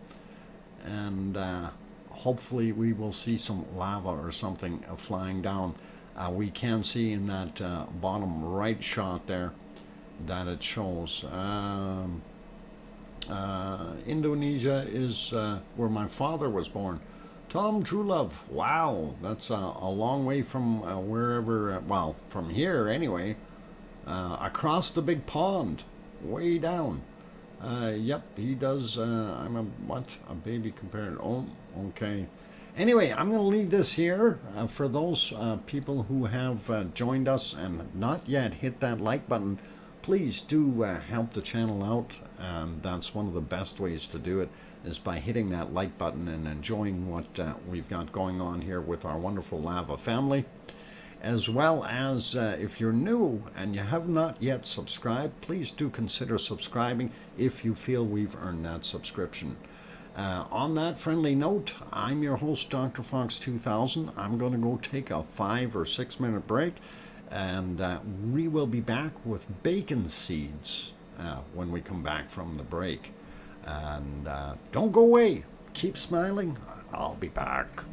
and hopefully we will see some lava or something flying down. We can see in that bottom right shot there that it shows. Indonesia is where my father was born. Tom Truelove, wow, that's a long way from wherever, well, from here anyway, across the big pond, way down. Yep, he does. I'm a baby compared. Oh, okay. Anyway, I'm going to leave this here. For those people who have joined us and not yet hit that like button, please do help the channel out. That's one of the best ways to do it, is by hitting that like button and enjoying what we've got going on here with our wonderful lava family. As well as if you're new and you have not yet subscribed, please do consider subscribing if you feel we've earned that subscription. On that friendly note, I'm your host, DrFox2000. I'm going to go take a 5 or 6 minute break, and we will be back with bacon seeds when we come back from the break. And don't go away. Keep smiling. I'll be back.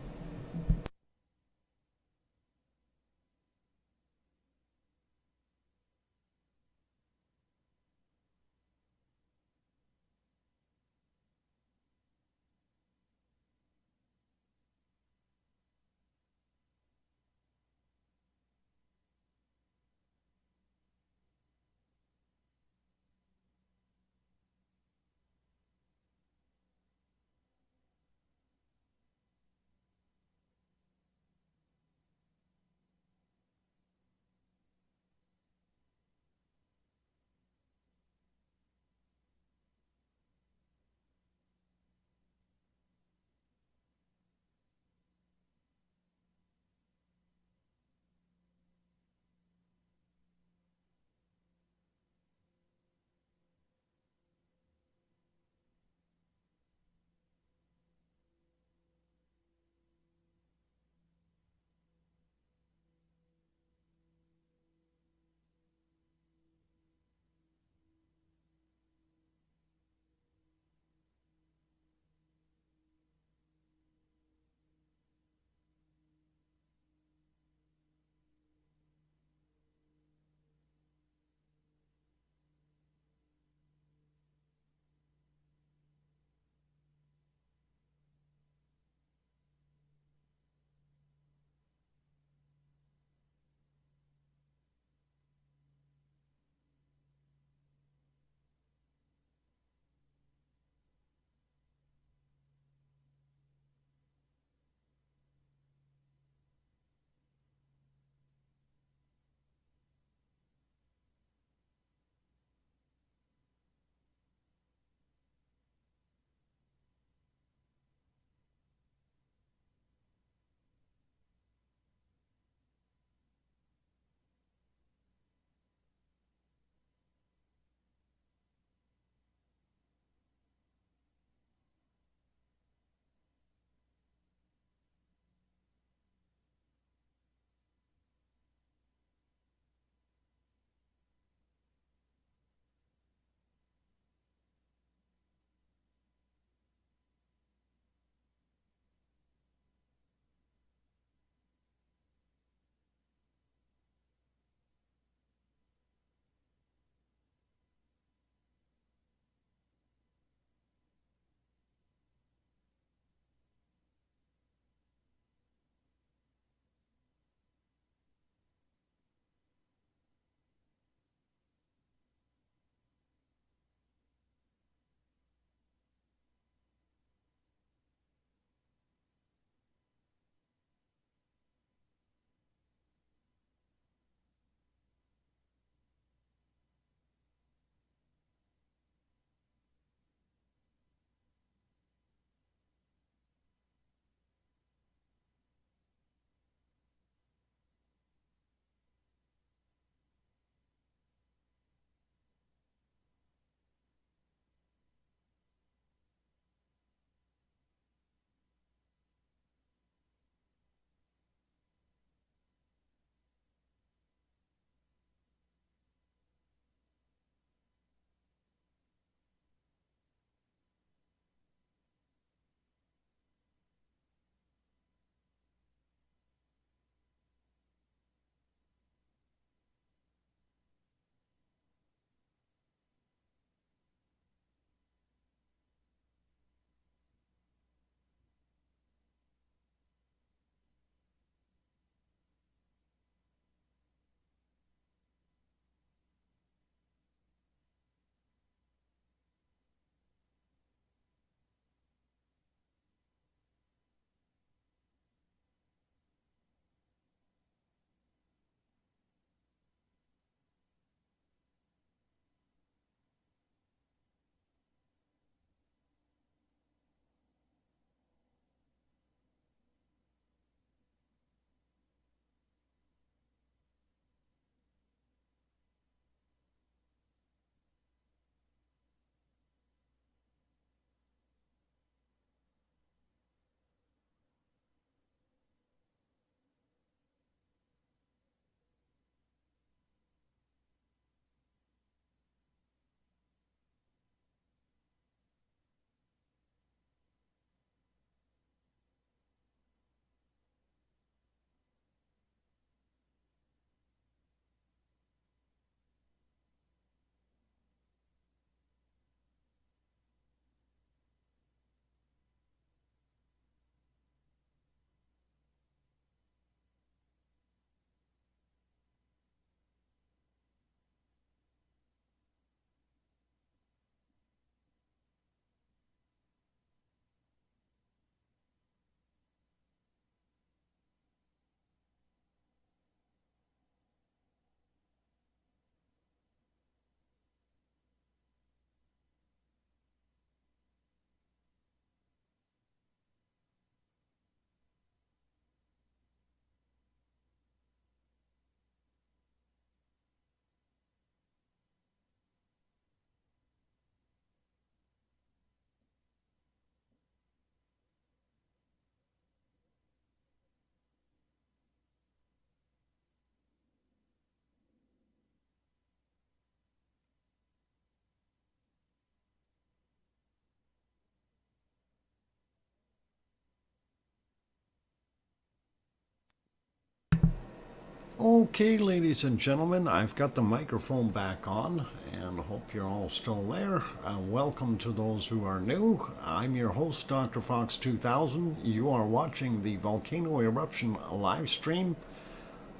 Okay, ladies and gentlemen, I've got the microphone back on and hope you're all still there. Welcome to those who are new. I'm your host, DrFox2000. You are watching the Volcano Eruption live stream,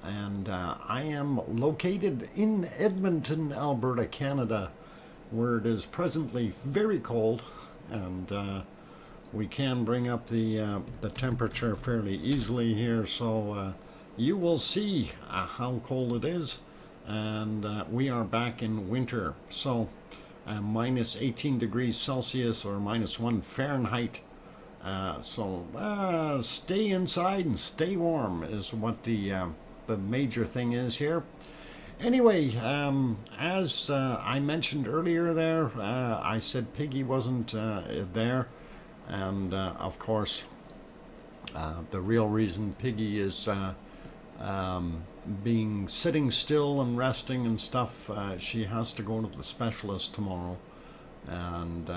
and I am located in Edmonton, Alberta, Canada, where it is presently very cold, and we can bring up the temperature fairly easily here, so you will see how cold it is, and we are back in winter. So minus 18 degrees Celsius or -1 Fahrenheit. So stay inside and stay warm is what the major thing is here. Anyway, as I mentioned earlier there, I said Piggy wasn't there, and of course the real reason Piggy is sitting still and resting and stuff, she has to go to the specialist tomorrow, and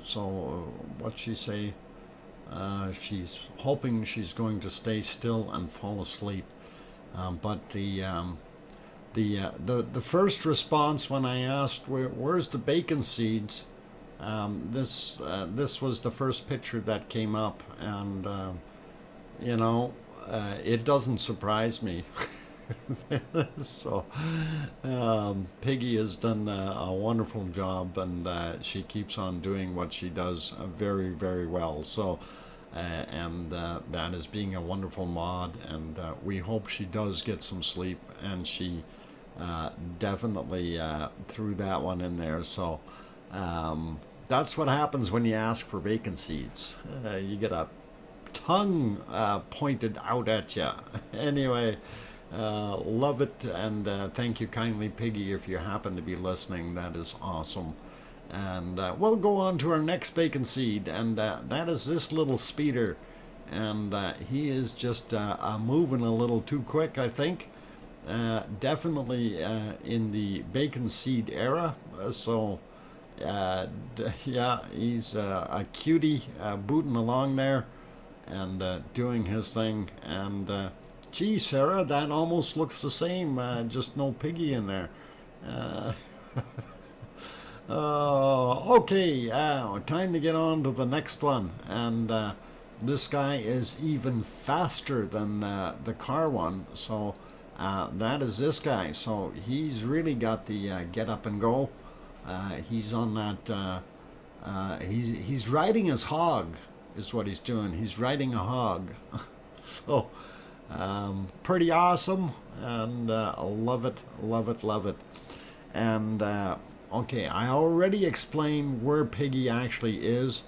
so what she say, she's hoping she's going to stay still and fall asleep, but the first response when I asked where's the bacon seeds, this was the first picture that came up, and you know, it doesn't surprise me. So Piggy has done a wonderful job, and she keeps on doing what she does very, very well. So and that is being a wonderful mod, and we hope she does get some sleep, and she definitely threw that one in there. So that's what happens when you ask for bacon seeds. You get a tongue pointed out at you. Anyway, love it, and thank you kindly, Piggy, if you happen to be listening. That is awesome. And we'll go on to our next bacon seed, and that is this little speeder, and he is just moving a little too quick, I think. Definitely in the bacon seed era, so yeah, he's a cutie, booting along there and doing his thing. And gee, Sarah, that almost looks the same, just no Piggy in there. Okay, time to get on to the next one, and this guy is even faster than the car one, so that is this guy. So he's really got the get up and go. He's on that, he's riding his hog is what he's doing. He's riding a hog. So pretty awesome, and love it, love it, love it. And okay, I already explained where Piggy actually is.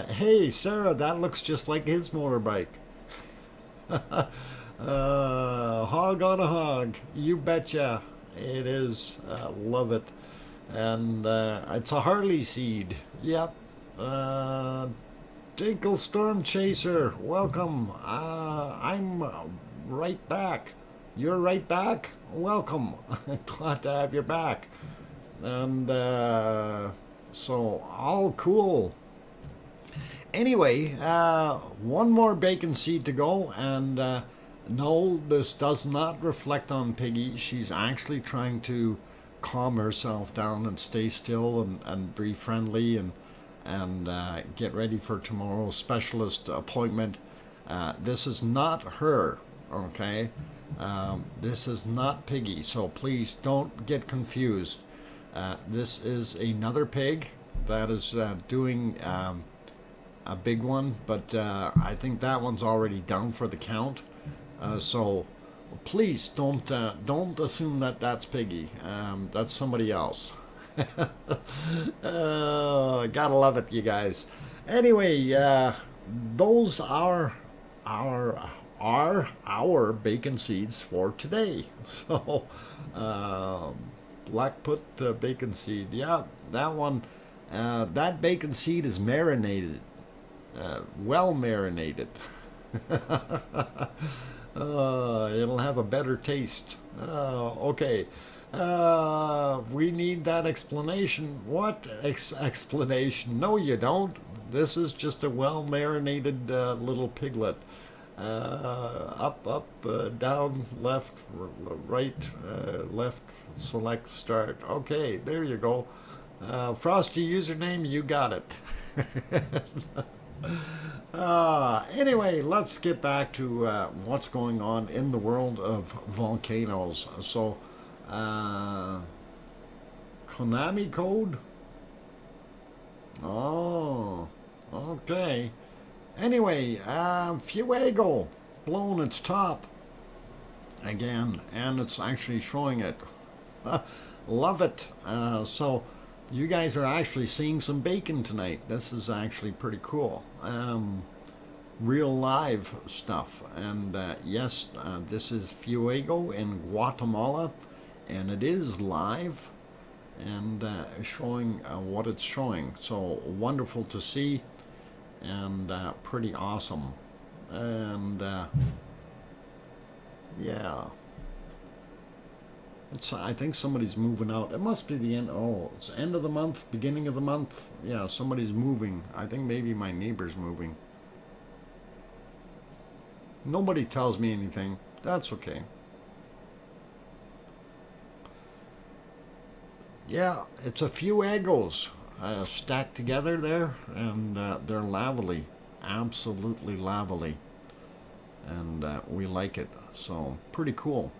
Hey Sarah, that looks just like his motorbike. Hog on a hog, you betcha it is. Love it. And it's a Harley seed. Yep. Dinkle Storm Chaser, welcome. I'm right back. You're right back? Welcome. Glad to have you back. And so, all cool. Anyway, one more bacon seed to go, and no, this does not reflect on Piggy. She's actually trying to calm herself down and stay still and be friendly, and get ready for tomorrow's specialist appointment. This is not her, okay? This is not Piggy, so please don't get confused. This is another pig that is doing a big one, but I think that one's already down for the count. So please don't assume that that's Piggy. That's somebody else. Gotta love it, you guys. Anyway, those are our bacon seeds for today. So Blackput bacon seed, yeah, that one, that bacon seed is marinated, well marinated. It'll have a better taste. Okay. We need that explanation. What explanation? No, you don't. This is just a well marinated little piglet. Up, down, left, right, left, select, start. Okay, there you go. Frosty username, you got it. Anyway, let's get back to what's going on in the world of volcanoes. So, Konami code? Oh, okay. Anyway, Fuego blown its top again, and it's actually showing it. Love it. So, you guys are actually seeing some bacon tonight. This is actually pretty cool. Real live stuff. And yes, this is Fuego in Guatemala, and it is live and showing what it's showing. So wonderful to see, and pretty awesome. And yeah. I think somebody's moving out. It must be the end. Oh, it's end of the month, beginning of the month. Yeah, somebody's moving. I think maybe my neighbor's moving. Nobody tells me anything. That's okay. Yeah, it's a few Fuegos stacked together there, and they're lavely. Absolutely lavely. And we like it. So, pretty cool.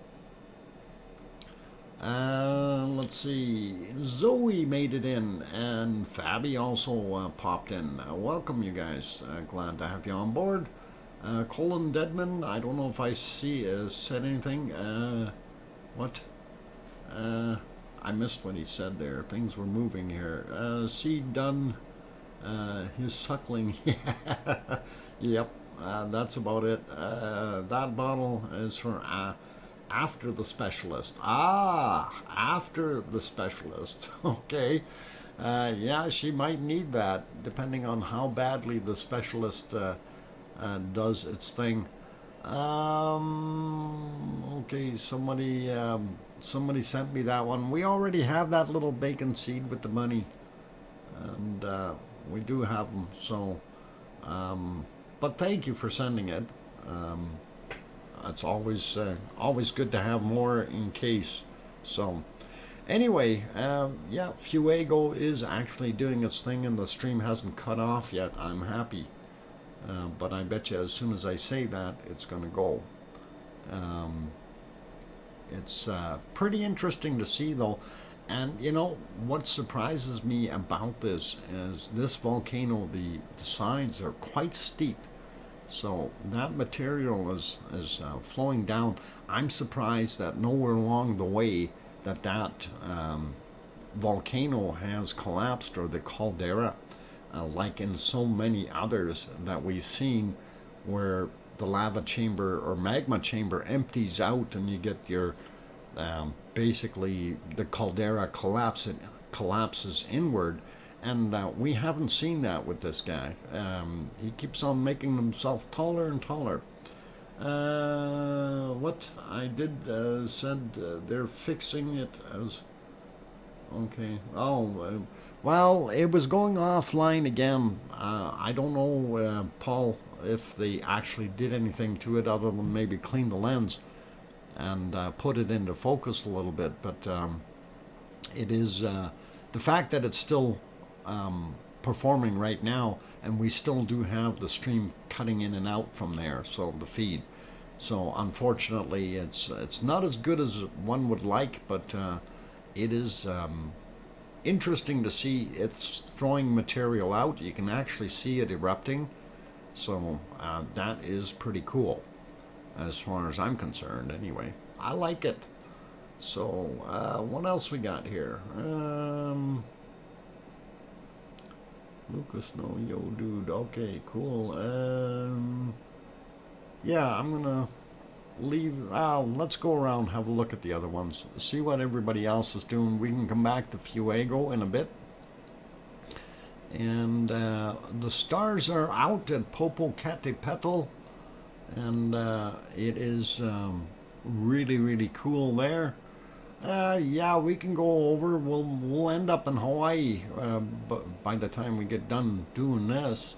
Let's see. Zoe made it in, and Fabi also popped in. Welcome, you guys. Glad to have you on board. Colin Deadman, I don't know if I said anything. What? I missed what he said there. Things were moving here. Seed done. His suckling. Yep. That's about it. That bottle is for after the specialist. After the specialist. Okay. Yeah, she might need that, depending on how badly the specialist does its thing. Okay, somebody sent me that one. We already have that little bacon seed with the money, and we do have them. So, but thank you for sending it. It's always good to have more in case. So, anyway, yeah, Fuego is actually doing its thing, and the stream hasn't cut off yet. I'm happy. But I bet you as soon as I say that, it's going to go. It's pretty interesting to see, though. And, you know, what surprises me about this is this volcano, the sides are quite steep. So that material is flowing down. I'm surprised that nowhere along the way that volcano has collapsed, or the caldera. Like in so many others that we've seen, where the lava chamber or magma chamber empties out and you get your basically the caldera collapses inward, and we haven't seen that with this guy. He keeps on making himself taller and taller. What I did said they're fixing it as okay. Oh. Well, it was going offline again. I don't know, Paul, if they actually did anything to it other than maybe clean the lens and put it into focus a little bit. But it is the fact that it's still performing right now, and we still do have the stream cutting in and out from there, so the feed. So unfortunately, it's not as good as one would like, but it is interesting to see. It's throwing material out. You can actually see it erupting. So that is pretty cool, as far as I'm concerned anyway. I like it. So what else we got here? Lucas, no, yo, dude. Okay, cool. Yeah, I'm gonna leave. Let's go around, have a look at the other ones, see what everybody else is doing. We can come back to Fuego in a bit. And the stars are out at Popocatepetl, and it is really, really cool there. Yeah, we can go over. We'll end up in Hawaii but by the time we get done doing this.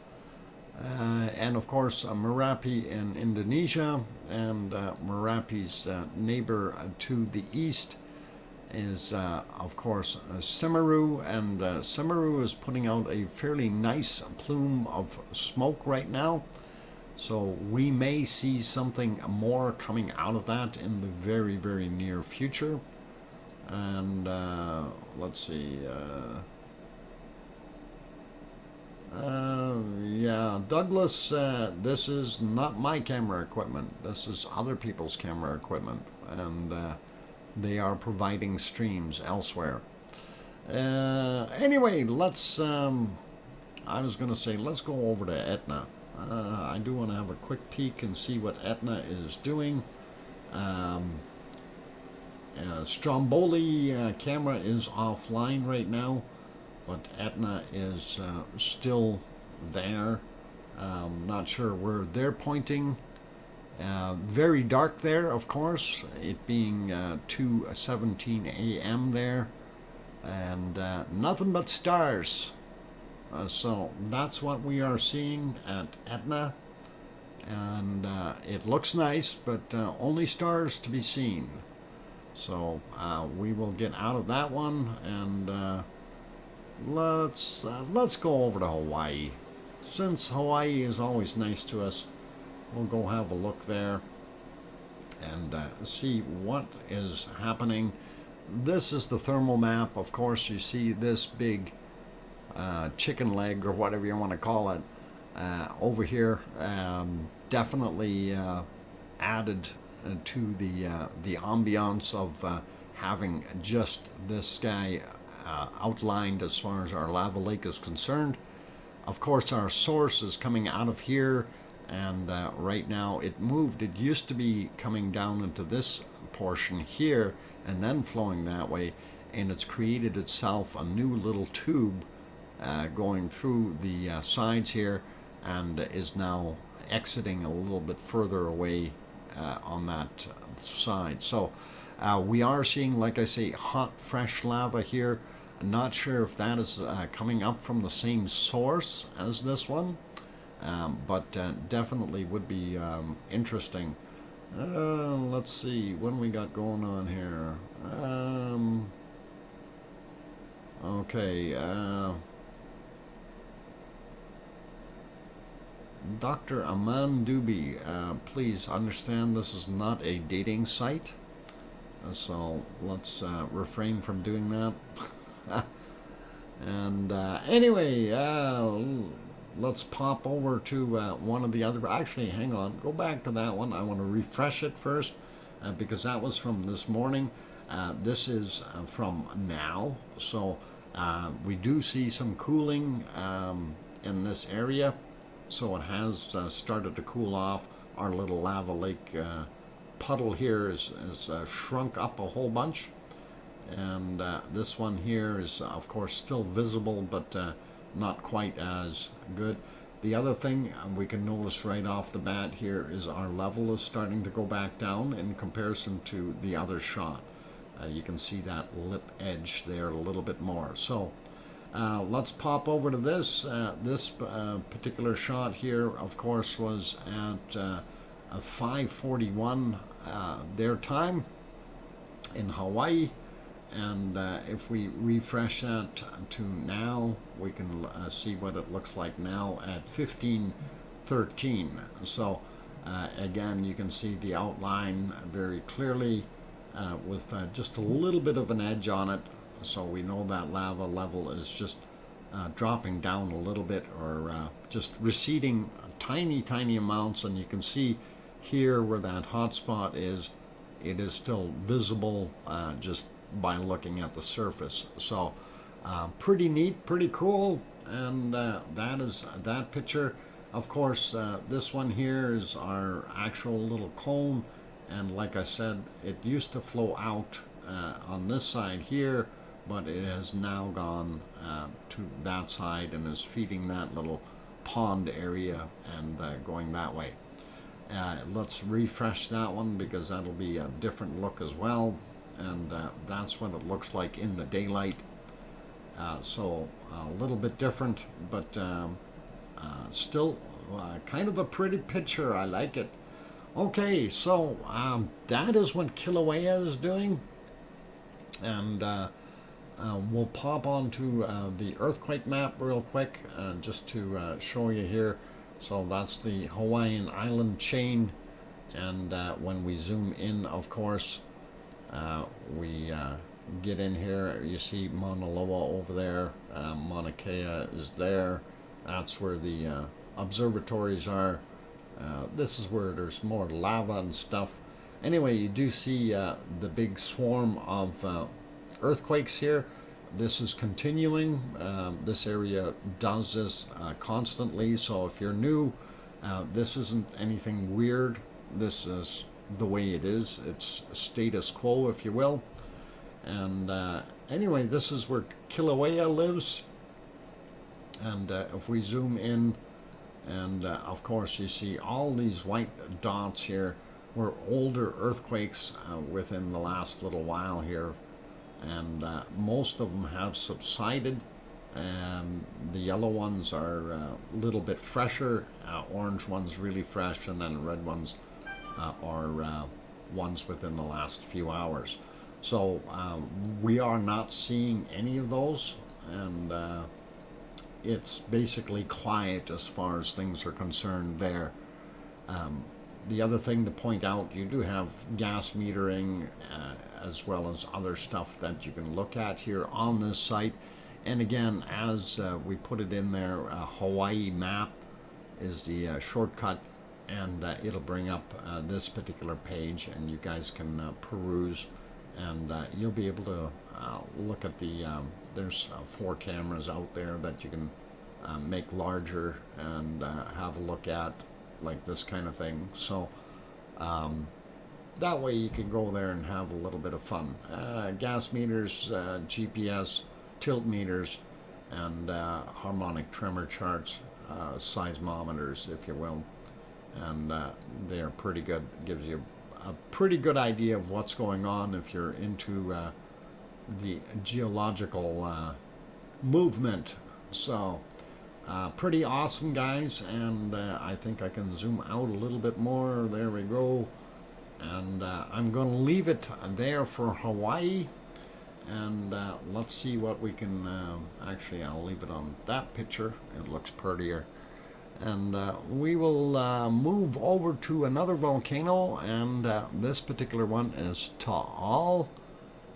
And of course Merapi in Indonesia, and Merapi's neighbor to the east is of course Semeru, and Semeru is putting out a fairly nice plume of smoke right now, so we may see something more coming out of that in the very, very near future. And let's see, yeah, Douglas, this is not my camera equipment, this is other people's camera equipment, and they are providing streams elsewhere. Anyway, let's, I was going to say, let's go over to Etna. I do want to have a quick peek and see what Etna is doing. Stromboli camera is offline right now, but Etna is still there. Not sure where they're pointing. Very dark there, of course, it being 2:17 a.m. there, and nothing but stars. So that's what we are seeing at Etna, and it looks nice, but only stars to be seen. So we will get out of that one, and let's go over to Hawaii. Since Hawaii is always nice to us, we'll go have a look there and see what is happening. This is the thermal map. Of course, you see this big chicken leg, or whatever you want to call it, over here. Definitely added to the ambiance of having just this guy outlined as far as our lava lake is concerned. Of course, our source is coming out of here, and right now it moved. It used to be coming down into this portion here and then flowing that way, and it's created itself a new little tube going through the sides here, and is now exiting a little bit further away on that side. So we are seeing, like I say, hot fresh lava here. I'm not sure if that is coming up from the same source as this one, but definitely would be interesting. Let's see, what do we got going on here? Okay, Dr. Aman Dubi, please understand this is not a dating site, so let's refrain from doing that. And anyway, let's pop over to one of the other, actually hang on, go back to that one. I want to refresh it first because that was from this morning. This is from now, so we do see some cooling in this area, so it has started to cool off. Our little lava lake puddle here is shrunk up a whole bunch, and this one here is of course still visible, but not quite as good. The other thing we can notice right off the bat here is our level is starting to go back down in comparison to the other shot. You can see that lip edge there a little bit more. So let's pop over to this. This particular shot here, of course, was at 5:41 their time in Hawaii. And if we refresh that to now, we can see what it looks like now at 15:13. So again, you can see the outline very clearly with just a little bit of an edge on it. So we know that lava level is just dropping down a little bit, or just receding tiny amounts. And you can see here where that hot spot is, it is still visible just by looking at the surface. So pretty neat, pretty cool. And that is that picture. Of course, this one here is our actual little cone, and like I said, it used to flow out on this side here, but it has now gone to that side and is feeding that little pond area and going that way. Let's refresh that one because that'll be a different look as well, and that's what it looks like in the daylight. So a little bit different, but still kind of a pretty picture. I like it. Okay, so that is what Kilauea is doing. And we'll pop onto the earthquake map real quick just to show you here. So that's the Hawaiian island chain. And when we zoom in, of course, we get in here. You see Mauna Loa over there. Mauna Kea is there. That's where the observatories are. This is where there's more lava and stuff. Anyway, you do see the big swarm of earthquakes here. This is continuing. This area does this constantly. So if you're new, this isn't anything weird. This is the way it is. It's status quo, if you will. And anyway, this is where Kilauea lives. And if we zoom in, and of course you see all these white dots here were older earthquakes within the last little while here. And most of them have subsided. The yellow ones are a little bit fresher, orange ones really fresh, and then red ones are ones within the last few hours. So we are not seeing any of those, and it's basically quiet as far as things are concerned there. The other thing to point out, you do have gas metering as well as other stuff that you can look at here on this site. And again, as we put it in there, Hawaii map is the shortcut, and it'll bring up this particular page, and you guys can peruse, and you'll be able to look at the there's 4 cameras out there that you can make larger and have a look at, like this kind of thing. So that way you can go there and have a little bit of fun. Gas meters, GPS, tilt meters, and harmonic tremor charts, seismometers, if you will. And they are pretty good. Gives you a pretty good idea of what's going on if you're into the geological movement. So pretty awesome, guys. And I think I can zoom out a little bit more. There we go. And I'm going to leave it there for Hawaii. And let's see what we can actually, I'll leave it on that picture. It looks prettier. And we will move over to another volcano, and this particular one is Taal,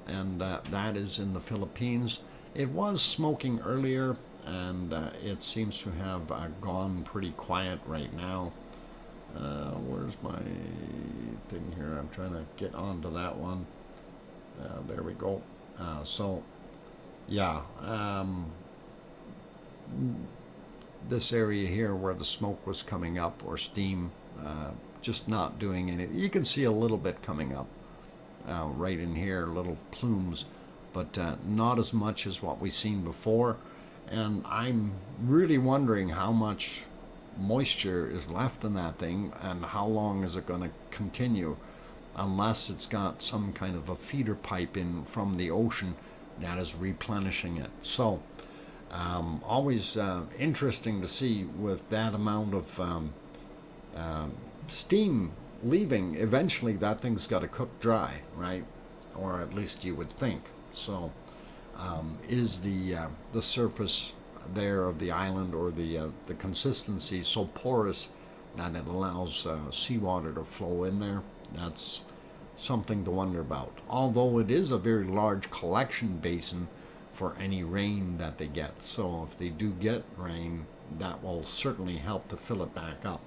and that is in the Philippines. It was smoking earlier, and it seems to have gone pretty quiet right now. Where's my thing here? I'm trying to get onto that one. There we go. So, yeah. This area here where the smoke was coming up, or steam, just not doing anything. You can see a little bit coming up right in here, little plumes, but not as much as what we've seen before. And I'm really wondering how much moisture is left in that thing, and how long is it going to continue, unless it's got some kind of a feeder pipe in from the ocean that is replenishing it. So always interesting to see with that amount of steam leaving. Eventually that thing's got to cook dry, right? Or at least you would think. So is the surface there of the island, or the consistency so porous that it allows seawater to flow in there? That's something to wonder about. Although it is a very large collection basin for any rain that they get. So if they do get rain, that will certainly help to fill it back up.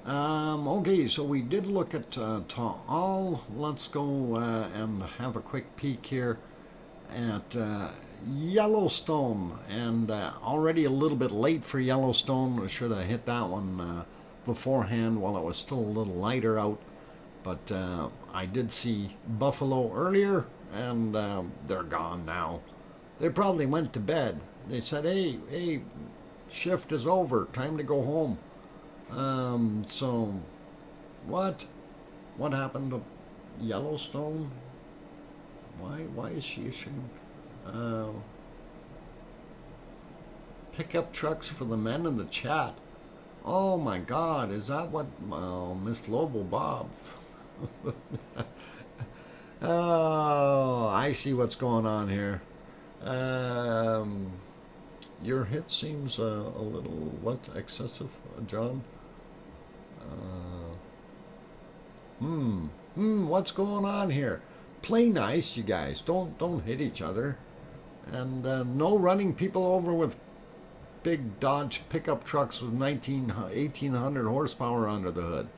Okay, so we did look at Taal. Let's go and have a quick peek here at Yellowstone. And already a little bit late for Yellowstone. I should have hit that one beforehand while it was still a little lighter out. But I did see buffalo earlier, and they're gone now. They probably went to bed. They said, hey, shift is over, time to go home. So what happened to Yellowstone? Why is she issuing pickup trucks for the men in the chat? Oh my God, is that what Miss Lobo Bob? Oh, I see what's going on here. Um, your hit seems a little, what, excessive, John? Uh, what's going on here? Play nice, you guys. Don't hit each other. And no running people over with big Dodge pickup trucks with 1800 horsepower under the hood.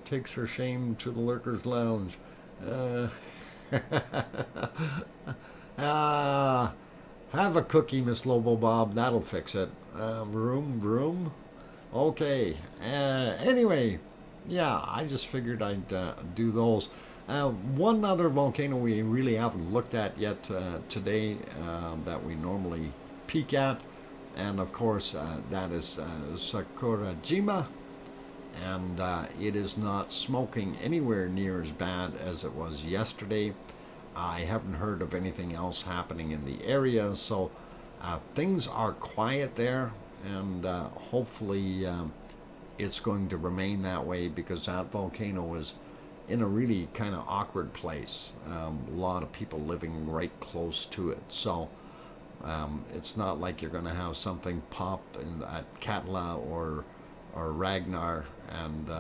Takes her shame to the lurkers lounge. Uh, have a cookie, Miss Lobo Bob. That'll fix it. Vroom, vroom. Okay. Anyway, yeah, I just figured I'd do those. One other volcano we really haven't looked at yet today that we normally peek at, and of course that is Sakurajima, and it is not smoking anywhere near as bad as it was yesterday. I haven't heard of anything else happening in the area, so things are quiet there, and hopefully it's going to remain that way, because that volcano is in a really kind of awkward place. A lot of people living right close to it, so it's not like you're going to have something pop at Katla or Ragnar and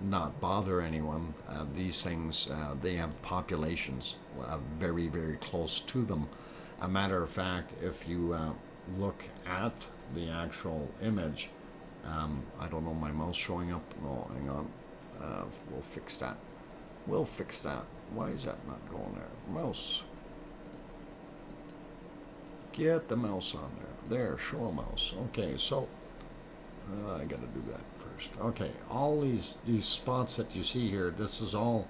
not bother anyone. These things, they have populations very, very close to them. A matter of fact, if you look at the actual image, I don't know, my mouse showing up? No, hang on. We'll fix that. We'll fix that. Why is that not going there? Mouse. Get the mouse on there. There, show a mouse. Okay, so I gotta do that first. Okay, all these spots that you see here, this is all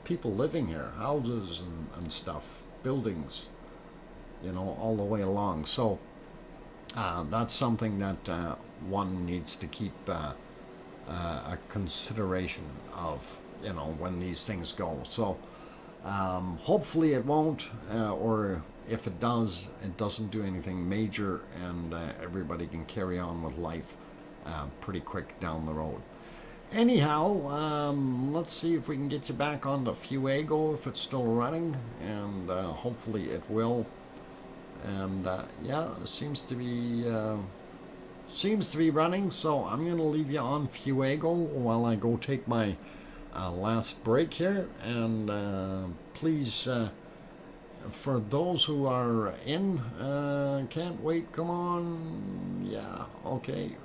people living here, houses and stuff, buildings, you know, all the way along. So that's something that one needs to keep a consideration of, you know, when these things go. So hopefully it won't, or if it does, it doesn't do anything major, and everybody can carry on with life pretty quick down the road. Anyhow, let's see if we can get you back on the Fuego if it's still running, and hopefully it will. And yeah, it seems to be running, so I'm going to leave you on Fuego while I go take my last break here. And please, for those who are in, can't wait, come on, yeah, okay.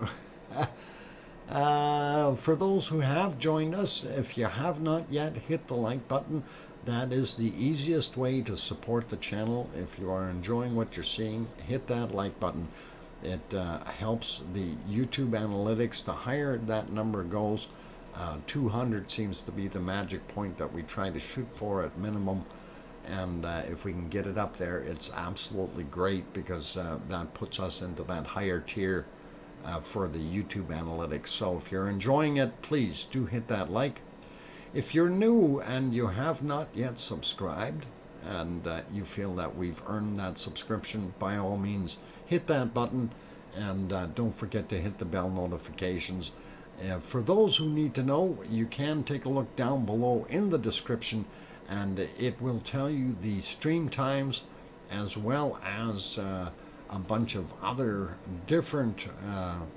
For those who have joined us, if you have not yet hit the like button, that is the easiest way to support the channel. If you are enjoying what you're seeing, hit that like button. It helps the YouTube analytics. The higher that number goes, 200 seems to be the magic point that we try to shoot for at minimum. And if we can get it up there, it's absolutely great, because that puts us into that higher tier for the YouTube analytics. So if you're enjoying it, please do hit that like. If you're new and you have not yet subscribed, and you feel that we've earned that subscription, by all means hit that button, and don't forget to hit the bell notifications. For those who need to know, you can take a look down below in the description, and it will tell you the stream times, as well as a bunch of other different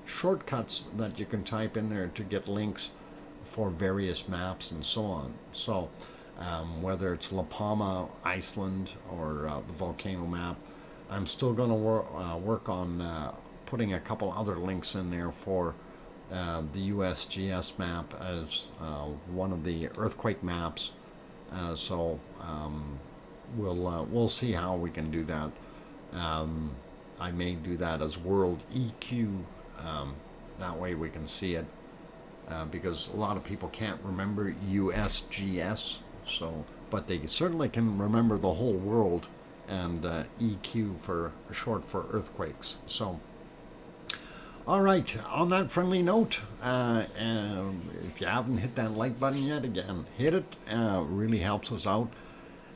shortcuts that you can type in there to get links for various maps and so on. So whether it's La Palma, Iceland, or the volcano map, I'm still going to work on putting a couple other links in there for the USGS map as one of the earthquake maps. So we'll see how we can do that. I may do that as World EQ. That way we can see it, because a lot of people can't remember USGS. So, but they certainly can remember the whole world, and EQ for short for earthquakes. So, all right, on that friendly note, if you haven't hit that like button yet, again, hit it. Really helps us out.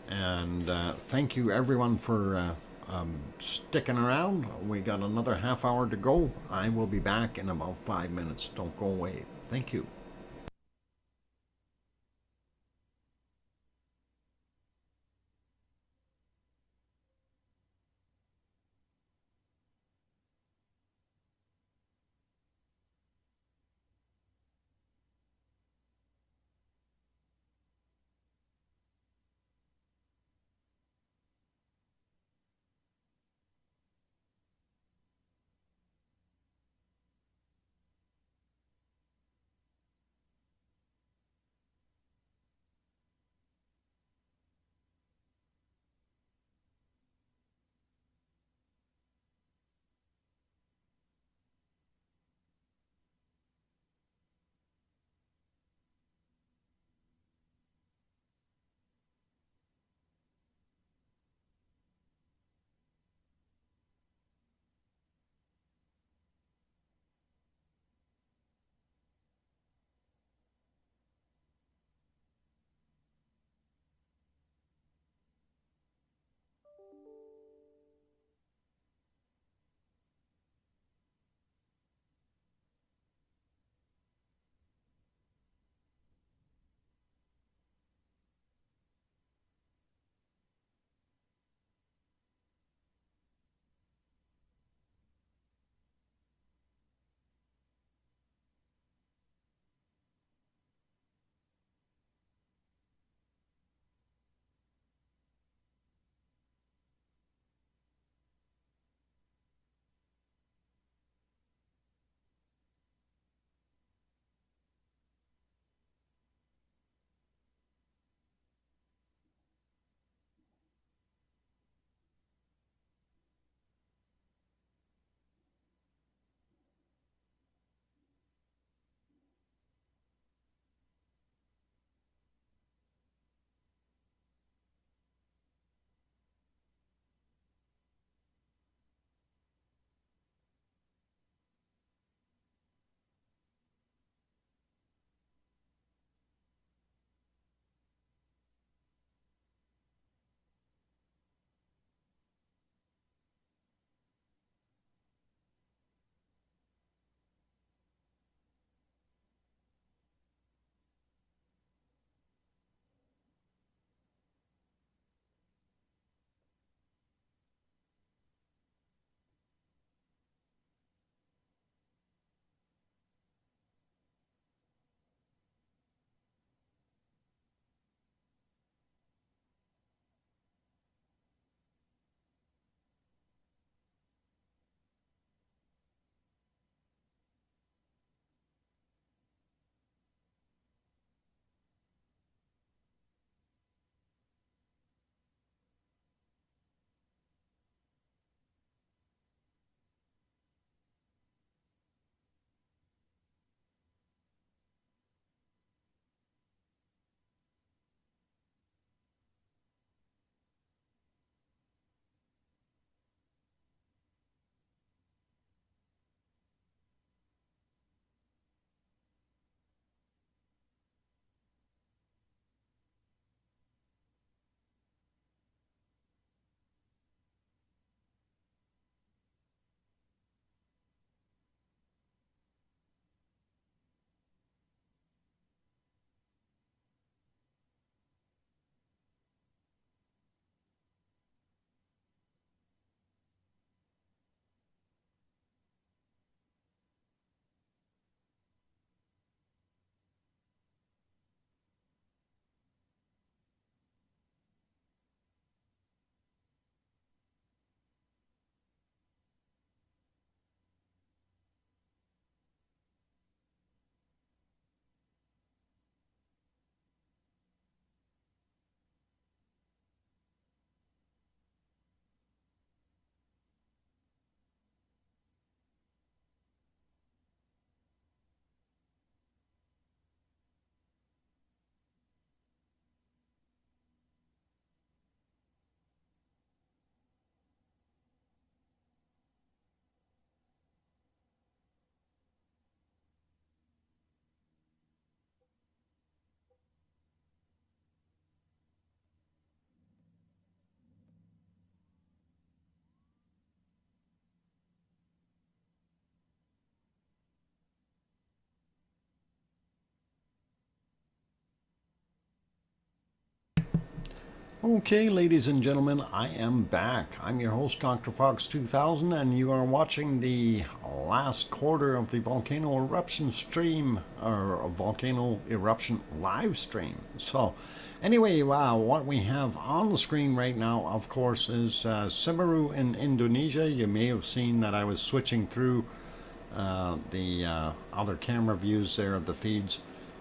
And thank you everyone for sticking around. We got another half hour to go. I will be back in about 5 minutes. Don't go away. Thank you. Okay, ladies and gentlemen, I am back. I'm your host, DrFox2000, and you are watching the last quarter of the Volcano Eruption stream, or a Volcano Eruption live stream. So, anyway, what we have on the screen right now, of course, is Semeru in Indonesia. You may have seen that I was switching through the other camera views there of the feeds,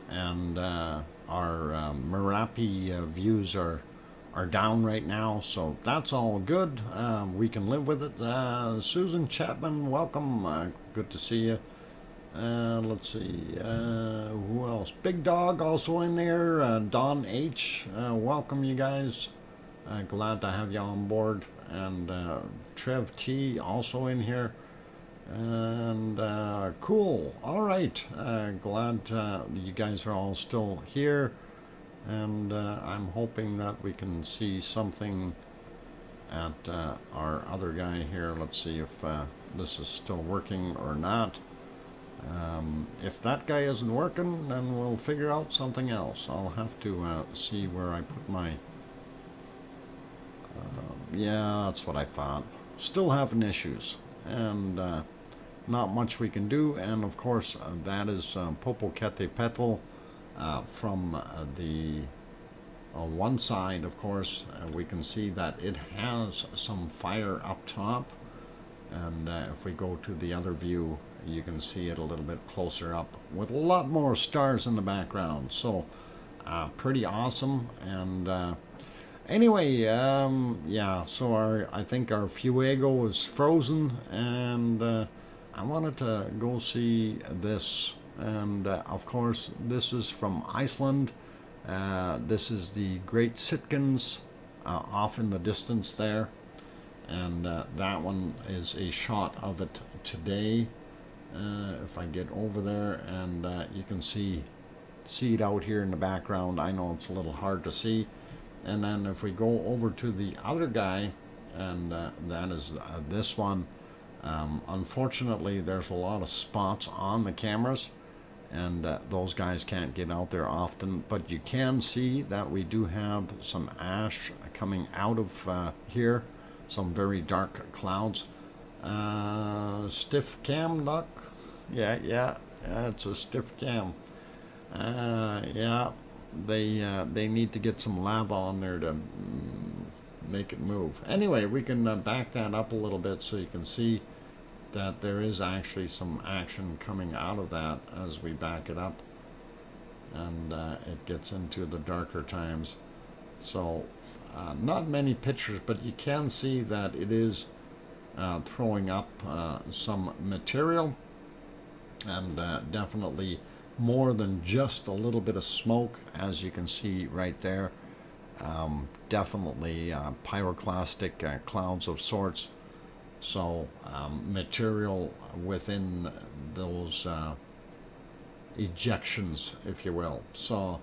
and our Merapi views are down right now, so that's all good. We can live with it. Susan Chapman, welcome. Good to see you. Let's see, who else? Big Dog also in there. Don H, welcome you guys. Glad to have you on board. And Trev T also in here. And cool. All right. Glad you guys are all still here. And I'm hoping that we can see something at our other guy here. Let's see if this is still working or not. If that guy isn't working, then we'll figure out something else. I'll have to see where I put my... yeah, that's what I thought. Still having issues. And not much we can do. And of course, that is Popocatepetl. From the one side, of course, we can see that it has some fire up top, and if we go to the other view, you can see it a little bit closer up with a lot more stars in the background. So pretty awesome. And anyway, yeah, so I think our Fuego is frozen, and I wanted to go see this. And of course, this is from Iceland. This is the Great Sitkans off in the distance there, and that one is a shot of it today. If I get over there, and you can see it out here in the background. I know it's a little hard to see. And then if we go over to the other guy, and that is this one. Unfortunately, there's a lot of spots on the cameras, and those guys can't get out there often, but you can see that we do have some ash coming out of here, some very dark clouds. Stiff cam, Duck? Yeah, it's a stiff cam. Yeah, they need to get some lava on there to make it move. Anyway, we can back that up a little bit so you can see that there is actually some action coming out of that as we back it up, and it gets into the darker times. So not many pictures, but you can see that it is throwing up some material, and definitely more than just a little bit of smoke, as you can see right there. Definitely pyroclastic clouds of sorts. So material within those ejections, if you will. So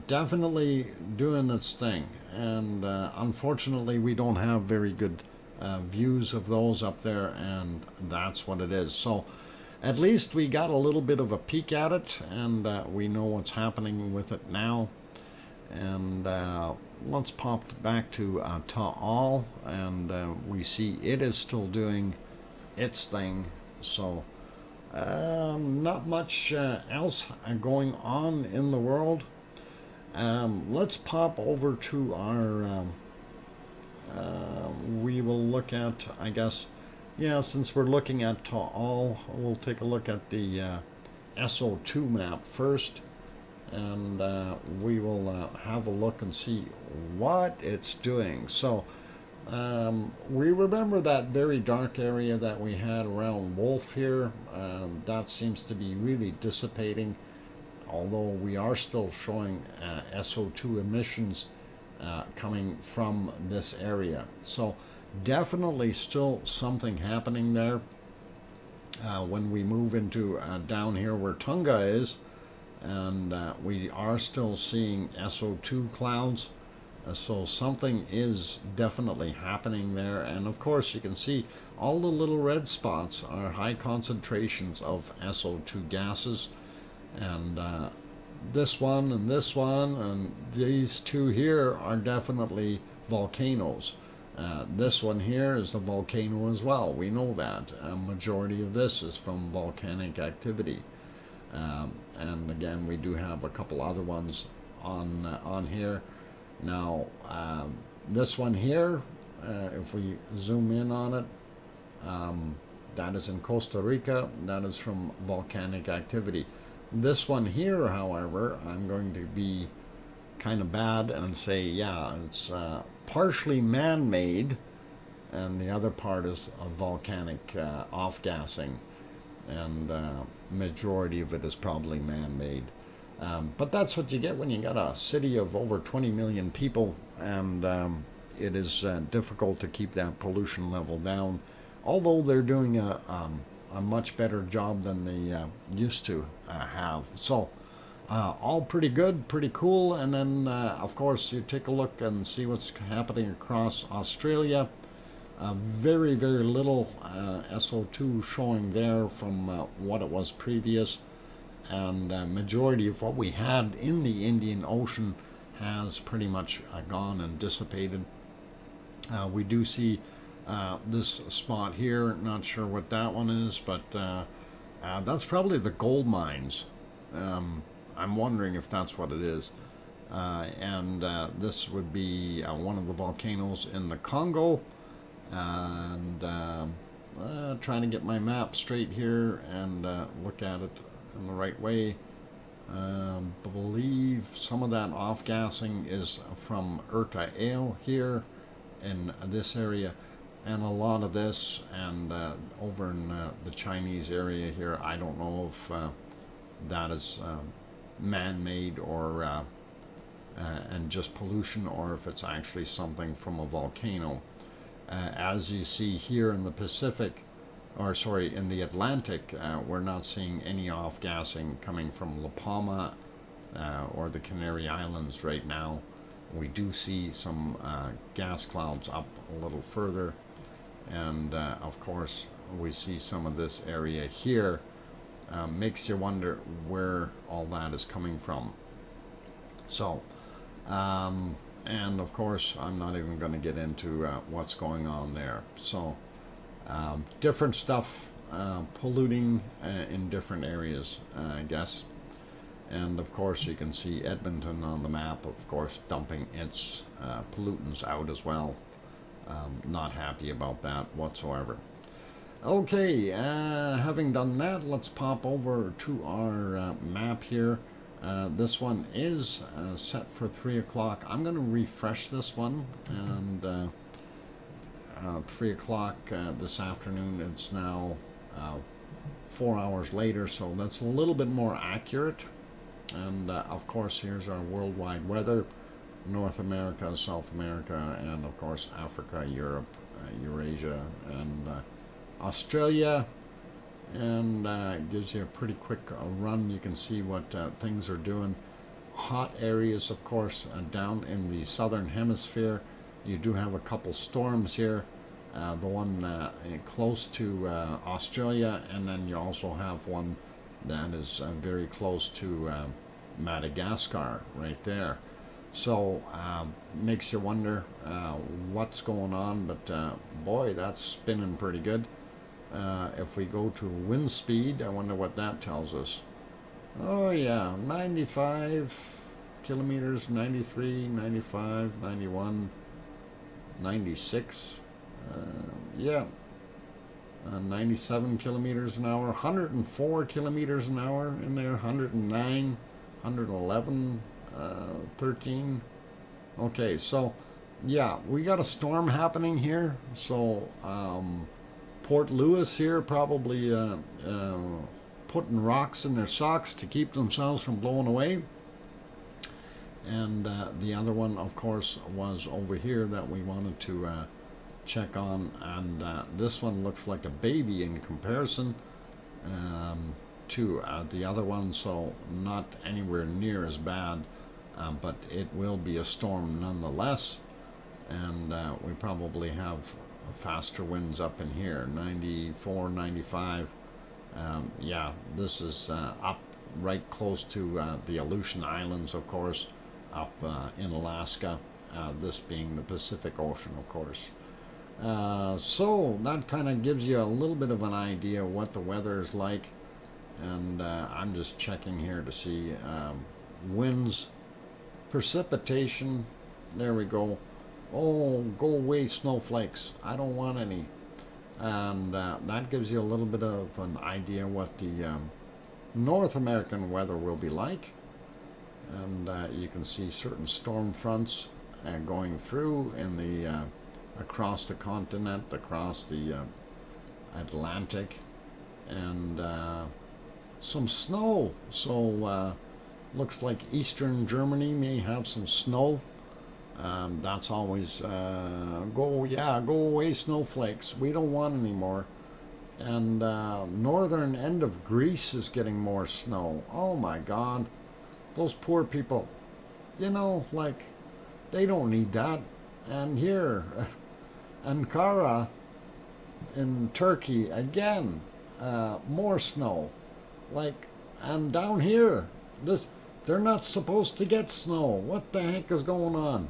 definitely doing its thing. And unfortunately, we don't have very good views of those up there, and that's what it is. So at least we got a little bit of a peek at it, and we know what's happening with it now. And let's pop back to Ta'al, and we see it is still doing its thing. So not much else going on in the world. Let's pop over to our we will look at, I guess, yeah, since we're looking at Ta'al, we'll take a look at the SO2 map first. And we will have a look and see what it's doing. So we remember that very dark area that we had around Wolf here. That seems to be really dissipating, although we are still showing SO2 emissions coming from this area. So definitely still something happening there. When we move into down here where Tonga is, and we are still seeing SO2 clouds, so something is definitely happening there. And of course, you can see all the little red spots are high concentrations of SO2 gases, and this one and these two here are definitely volcanoes. This one here is a volcano as well. We know that. A majority of this is from volcanic activity. And again, we do have a couple other ones on here. Now, this one here, if we zoom in on it, that is in Costa Rica. That is from volcanic activity. This one here, however, I'm going to be kind of bad and say, yeah, it's partially man-made, and the other part is a volcanic off-gassing, and majority of it is probably man-made. But that's what you get when you got a city of over 20 million people, and it is difficult to keep that pollution level down, although they're doing a much better job than they used to have. So all pretty good, pretty cool. And then of course you take a look and see what's happening across Australia. Very little SO2 showing there from what it was previous, and majority of what we had in the Indian Ocean has pretty much gone and dissipated. We do see this spot here, not sure what that one is, but that's probably the gold mines. I'm wondering if that's what it is. And this would be one of the volcanoes in the Congo. And trying to get my map straight here and look at it in the right way. Believe some of that off-gassing is from RTVE here in this area, and a lot of this, and over in the Chinese area here, I don't know if that is man-made or and just pollution, or if it's actually something from a volcano. As you see here in the Pacific, or sorry, in the Atlantic, we're not seeing any off-gassing coming from La Palma or the Canary Islands right now. We do see some gas clouds up a little further, and of course we see some of this area here. Makes you wonder where all that is coming from. So and of course I'm not even going to get into what's going on there. So different stuff polluting in different areas, I guess. And of course you can see Edmonton on the map, of course, dumping its pollutants out as well. Not happy about that whatsoever. Okay, having done that, let's pop over to our map here. This one is set for 3 o'clock. I'm going to refresh this one, and 3 o'clock this afternoon. It's now 4 hours later, so that's a little bit more accurate. And of course, here's our worldwide weather: North America, South America, and of course Africa, Europe, Eurasia, and Australia. And it gives you a pretty quick run. You can see what things are doing. Hot areas, of course, down in the southern hemisphere. You do have a couple storms here. The one close to Australia, and then you also have one that is very close to Madagascar right there. So makes you wonder what's going on, but boy, that's spinning pretty good. If we go to wind speed, I wonder what that tells us. Oh yeah, 95 kilometers, 93, 95, 91, 96. Yeah, 97 kilometers an hour, 104 kilometers an hour in there, 109, 111, 13. Okay, so yeah, we got a storm happening here. So Port Louis here probably putting rocks in their socks to keep themselves from blowing away. And the other one, of course, was over here that we wanted to check on, and this one looks like a baby in comparison to the other one, so not anywhere near as bad, but it will be a storm nonetheless. And we probably have faster winds up in here, 94, 95. Yeah, this is up right close to the Aleutian Islands, of course, up in Alaska, this being the Pacific Ocean, of course. So that kind of gives you a little bit of an idea of what the weather is like. And I'm just checking here to see winds, precipitation. There we go. Oh, go away, snowflakes. I don't want any. And that gives you a little bit of an idea what the North American weather will be like. And you can see certain storm fronts going through in the across the continent, across the Atlantic, and some snow. So looks like eastern Germany may have some snow. That's always go away, snowflakes. We don't want any more. And northern end of Greece is getting more snow. Oh my God, those poor people. You know, like, they don't need that. And here, Ankara in Turkey, again, more snow. Like, and down here, they're not supposed to get snow. What the heck is going on?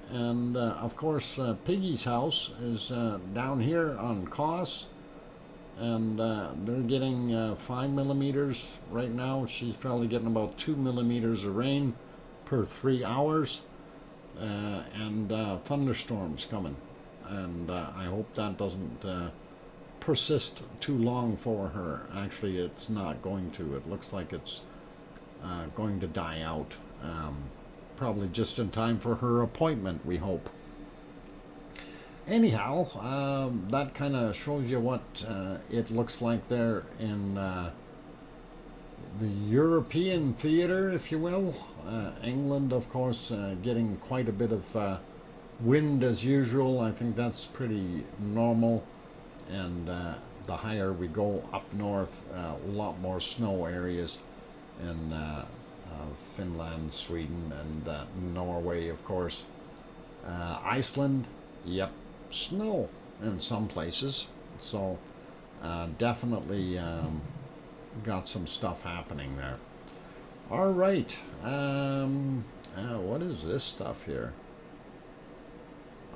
And of course, Piggy's house is down here on Kos, and they're getting 5 millimeters right now. She's probably getting about 2 millimeters of rain per 3 hours, and thunderstorms coming. And I hope that doesn't persist too long for her. Actually, it's not going to. It looks like it's going to die out. Probably just in time for her appointment, we hope. Anyhow, that kind of shows you what it looks like there in the European theater, if you will. England, of course, getting quite a bit of wind as usual. I think that's pretty normal. And the higher we go up north, a lot more snow areas in Finland, Sweden, and Norway, of course. Iceland, yep, snow in some places. So definitely got some stuff happening there. All right, what is this stuff here?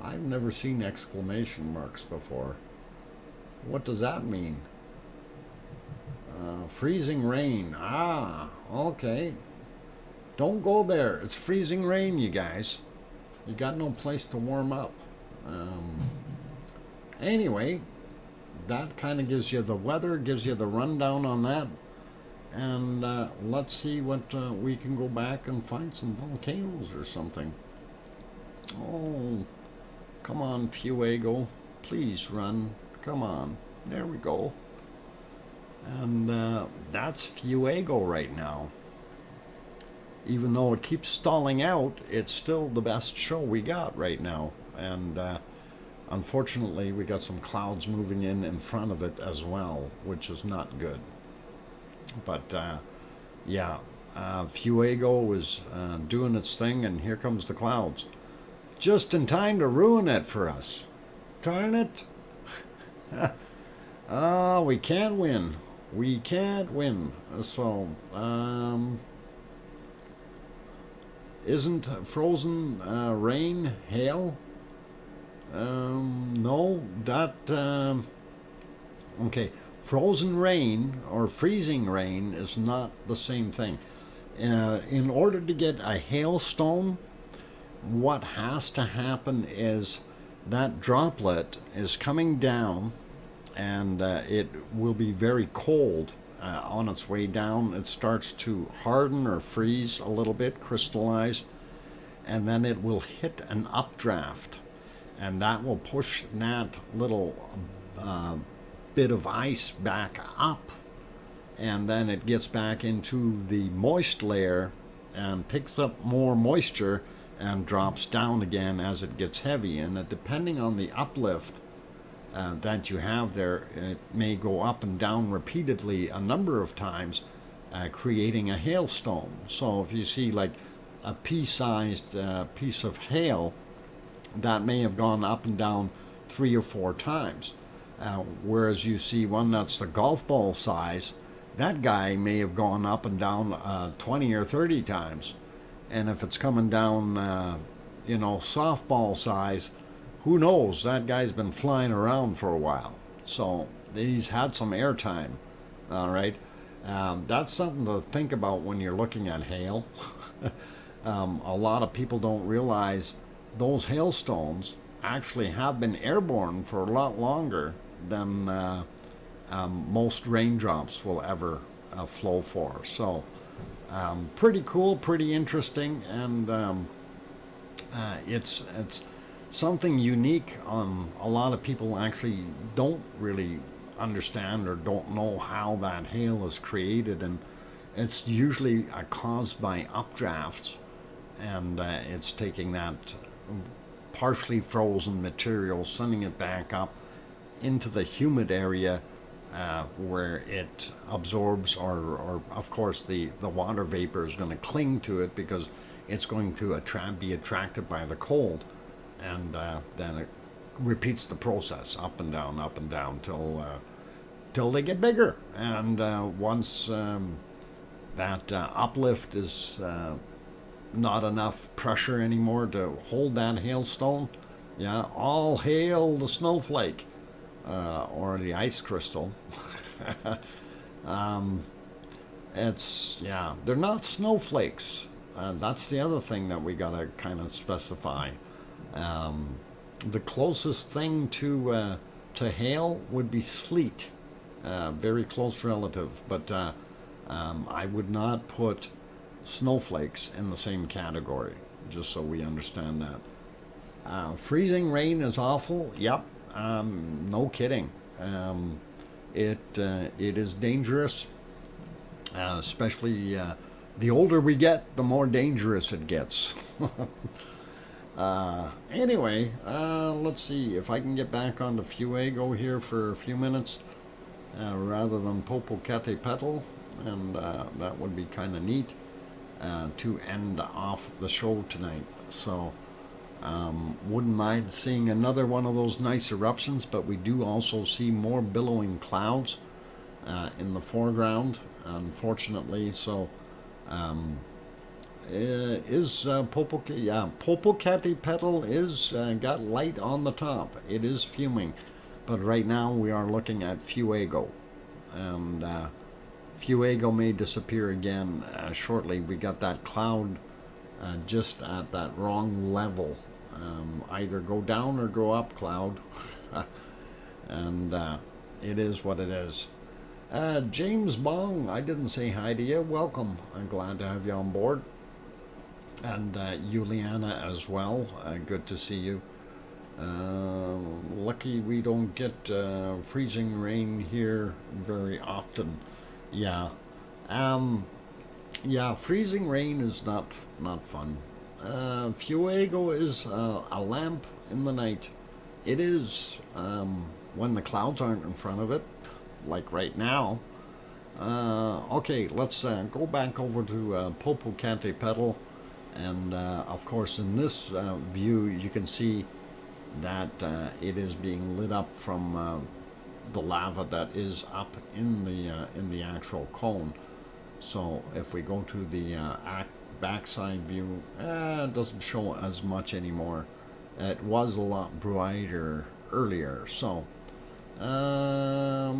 I've never seen exclamation marks before. What does that mean? Freezing rain. Ah, okay. Don't go there. It's freezing rain, you guys. You got no place to warm up. Anyway, that kind of gives you the weather, gives you the rundown on that. And let's see what we can go back and find some volcanoes or something. Oh, come on, Fuego. Please run. Come on. There we go. And that's Fuego right now. Even though it keeps stalling out, it's still the best show we got right now. And unfortunately, we got some clouds moving in front of it as well, which is not good. But yeah, Fuego is doing its thing, and here comes the clouds. Just in time to ruin it for us. Darn it. We can't win. We can't win. So, isn't frozen rain hail? No, that, okay, frozen rain or freezing rain is not the same thing. In order to get a hailstone, what has to happen is that droplet is coming down, and it will be very cold on its way down. It starts to harden or freeze a little bit, crystallize, and then it will hit an updraft, and that will push that little bit of ice back up, and then it gets back into the moist layer and picks up more moisture and drops down again as it gets heavy. And depending on the uplift that you have there, it may go up and down repeatedly a number of times, creating a hailstone. So if you see like a pea-sized piece of hail, that may have gone up and down 3 or 4 times. Whereas you see one that's the golf ball size, that guy may have gone up and down 20 or 30 times. And if it's coming down, softball size, who knows? That guy's been flying around for a while. So he's had some airtime. All right. That's something to think about when you're looking at hail. A lot of people don't realize those hailstones actually have been airborne for a lot longer than most raindrops will ever flow for. So pretty cool, pretty interesting, and it's something unique. A lot of people actually don't really understand or don't know how that hail is created, and it's usually caused by updrafts, and it's taking that partially frozen material, sending it back up into the humid area where it absorbs, or of course the water vapor is going to cling to it because it's going to be attracted by the cold, and then it repeats the process up and down till they get bigger. And once that uplift is not enough pressure anymore to hold that hailstone, all hail the snowflake or the ice crystal. They're not snowflakes. That's the other thing that we gotta kind of specify. The closest thing to hail would be sleet, very close relative, but I would not put snowflakes in the same category, just so we understand that. Freezing rain is awful. Yep, no kidding. It is dangerous, especially the older we get, the more dangerous it gets. Anyway, let's see if I can get back onto Fuego here for a few minutes rather than Popocatepetl, and that would be kind of neat to end off the show tonight. So wouldn't mind seeing another one of those nice eruptions, but we do also see more billowing clouds in the foreground, unfortunately. So Popocatepetl is got light on the top. It is fuming, but right now we are looking at Fuego, and Fuego may disappear again shortly. We got that cloud just at that wrong level. Either go down or go up, cloud. And it is what it is. James Bong, I didn't say hi to you. Welcome. I'm glad to have you on board. And Juliana as well. Good to see you. Lucky we don't get freezing rain here very often. Yeah. Freezing rain is not fun. Fuego is a lamp in the night. It is when the clouds aren't in front of it, like right now. Okay, let's go back over to Popocatepetl, and of course in this view you can see that it is being lit up from the lava that is up in the actual cone. So if we go to the backside view, it doesn't show as much anymore. It was a lot brighter earlier. So I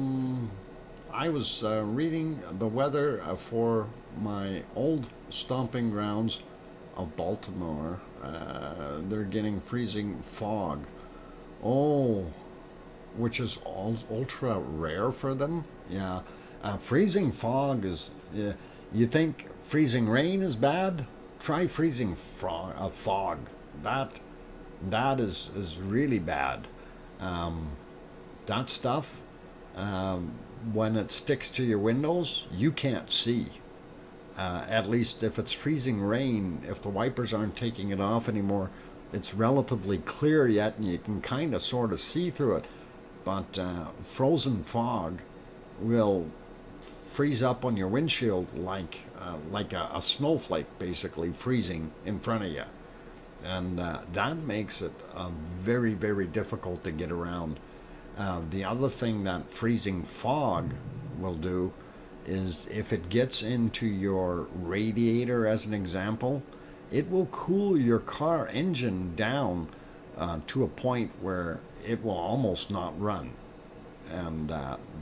was reading the weather for my old stomping grounds of Baltimore. They're getting freezing fog. Oh, which is ultra rare for them. Yeah, freezing fog is. You think freezing rain is bad? Try freezing fog. That is really bad. That stuff, when it sticks to your windows, you can't see. At least if it's freezing rain, if the wipers aren't taking it off anymore, it's relatively clear yet, and you can kind of sort of see through it. But frozen fog will freeze up on your windshield like a snowflake, basically freezing in front of you, and that makes it very, very difficult to get around. The other thing that freezing fog will do is if it gets into your radiator, as an example, it will cool your car engine down to a point where it will almost not run. And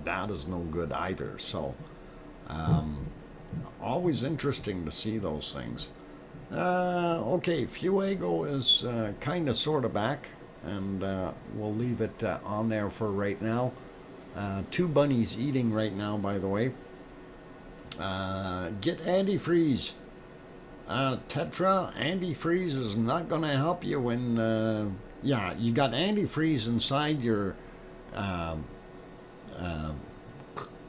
that is no good either. So always interesting to see those things. Okay, Fuego is kind of sort of back, and we'll leave it on there for right now. 2 bunnies eating right now, by the way. Get antifreeze. Tetra, antifreeze is not going to help you when, yeah, you got antifreeze inside your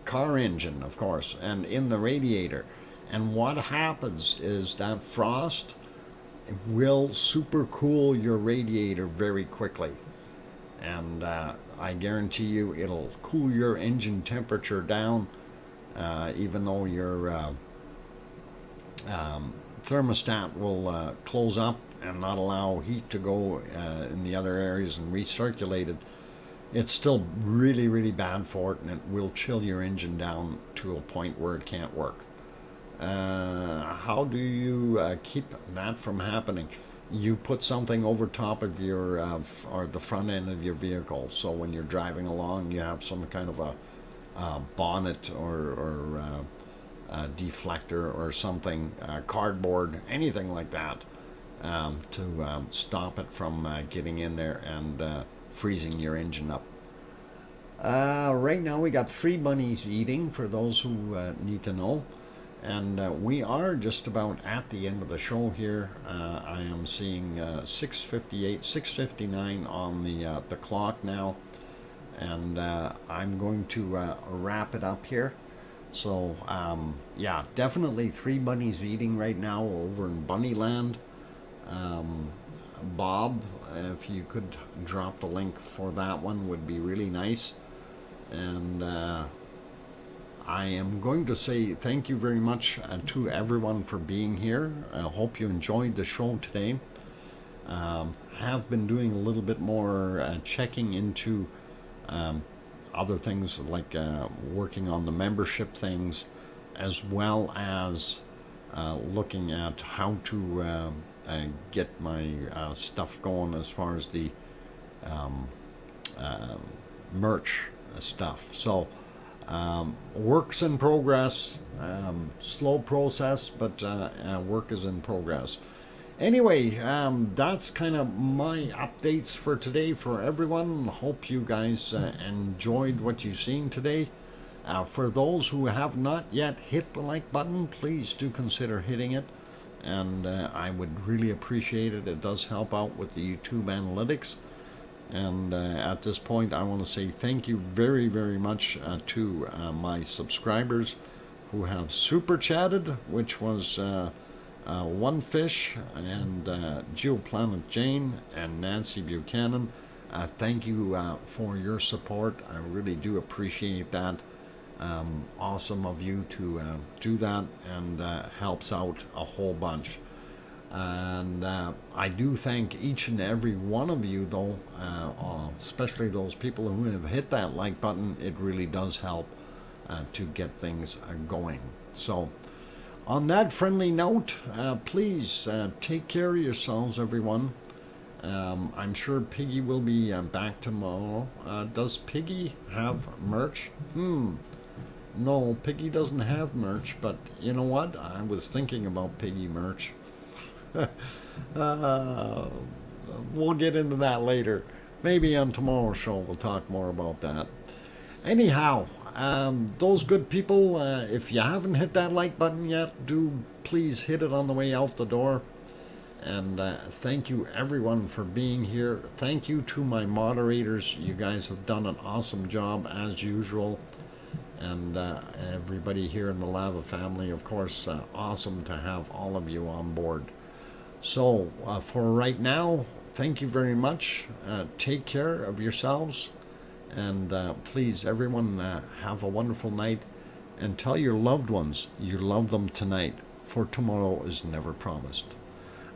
car engine, of course, and in the radiator. And what happens is that frost will super cool your radiator very quickly. And I guarantee you it'll cool your engine temperature down, even though your thermostat will close up and not allow heat to go in the other areas and recirculate it. It's still really, really bad for it, and it will chill your engine down to a point where it can't work. How do you keep that from happening? You put something over top of your or the front end of your vehicle, so when you're driving along you have some kind of a bonnet or a deflector or something, cardboard, anything like that, to stop it from getting in there and freezing your engine up. Right now we got 3 bunnies eating, for those who need to know. And we are just about at the end of the show here. I am seeing 6:58, 6:59 on the clock now, and I'm going to wrap it up here. So yeah, definitely 3 bunnies eating right now over in Bunnyland. Bob, if you could drop the link for that one, would be really nice. And I am going to say thank you very much to everyone for being here. I hope you enjoyed the show today. Have been doing a little bit more checking into other things, like working on the membership things, as well as looking at how to get my stuff going as far as the merch stuff. So work's in progress, slow process, but work is in progress. Anyway, that's kind of my updates for today for everyone. Hope you guys enjoyed what you've seen today. For those who have not yet hit the like button, please do consider hitting it, and I would really appreciate it. It does help out with the YouTube analytics. And at this point, I want to say thank you very, very much to my subscribers who have super chatted, which was One Fish and Geoplanet Jane and Nancy Buchanan. Thank you for your support. I really do appreciate that. Awesome of you to do that, and helps out a whole bunch. And I do thank each and every one of you, though, especially those people who have hit that like button. It really does help to get things going. So on that friendly note, please take care of yourselves, everyone. I'm sure Piggy will be back tomorrow. Does Piggy have merch? No, Piggy doesn't have merch, but you know what? I was thinking about Piggy merch. We'll get into that later. Maybe on tomorrow's show we'll talk more about that. Anyhow, those good people, if you haven't hit that like button yet, do please hit it on the way out the door. And thank you everyone for being here. Thank you to my moderators. You guys have done an awesome job as usual. And everybody here in the Lava family, of course, awesome to have all of you on board. So for right now, thank you very much. Take care of yourselves, and please, everyone, have a wonderful night, and tell your loved ones you love them tonight, for tomorrow is never promised.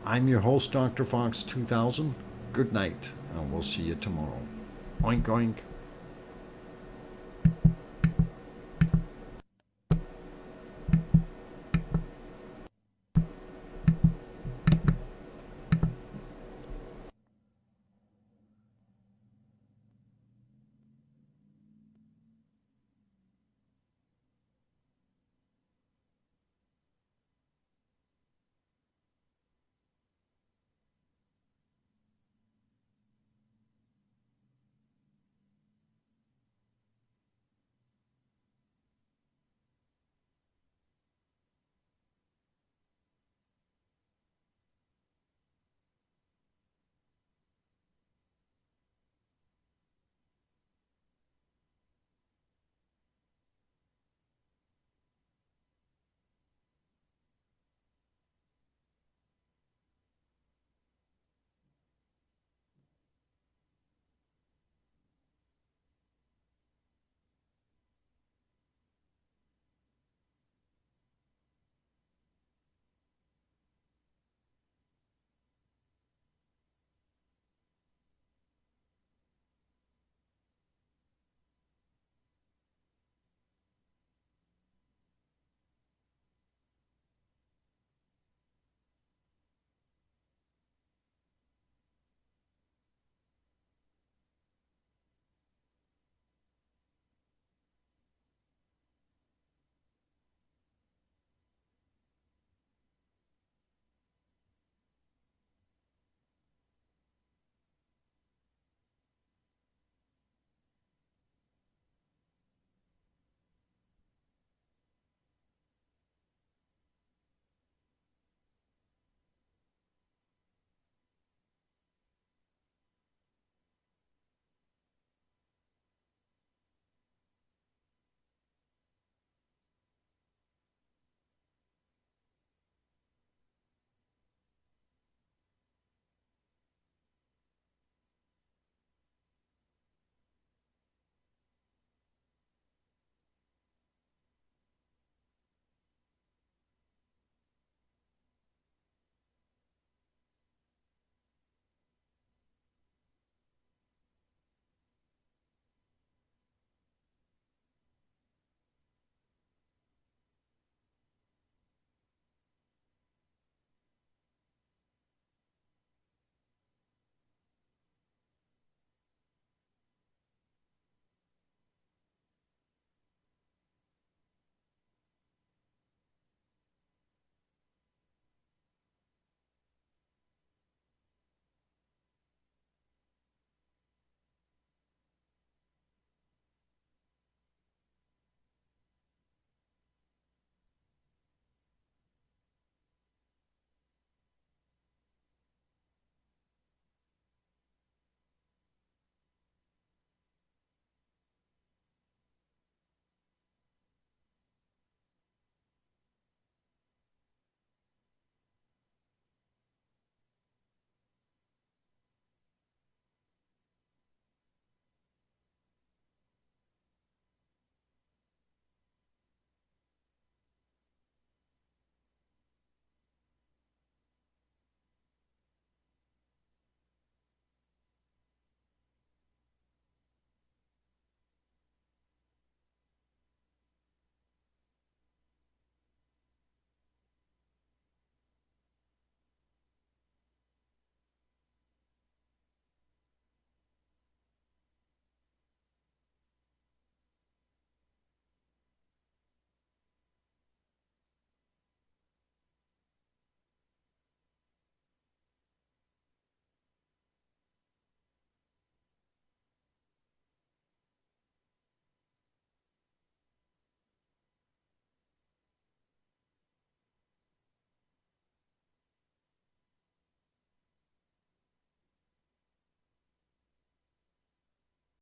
I'm your host, DrFox2000. Good night, and we'll see you tomorrow. Oink oink.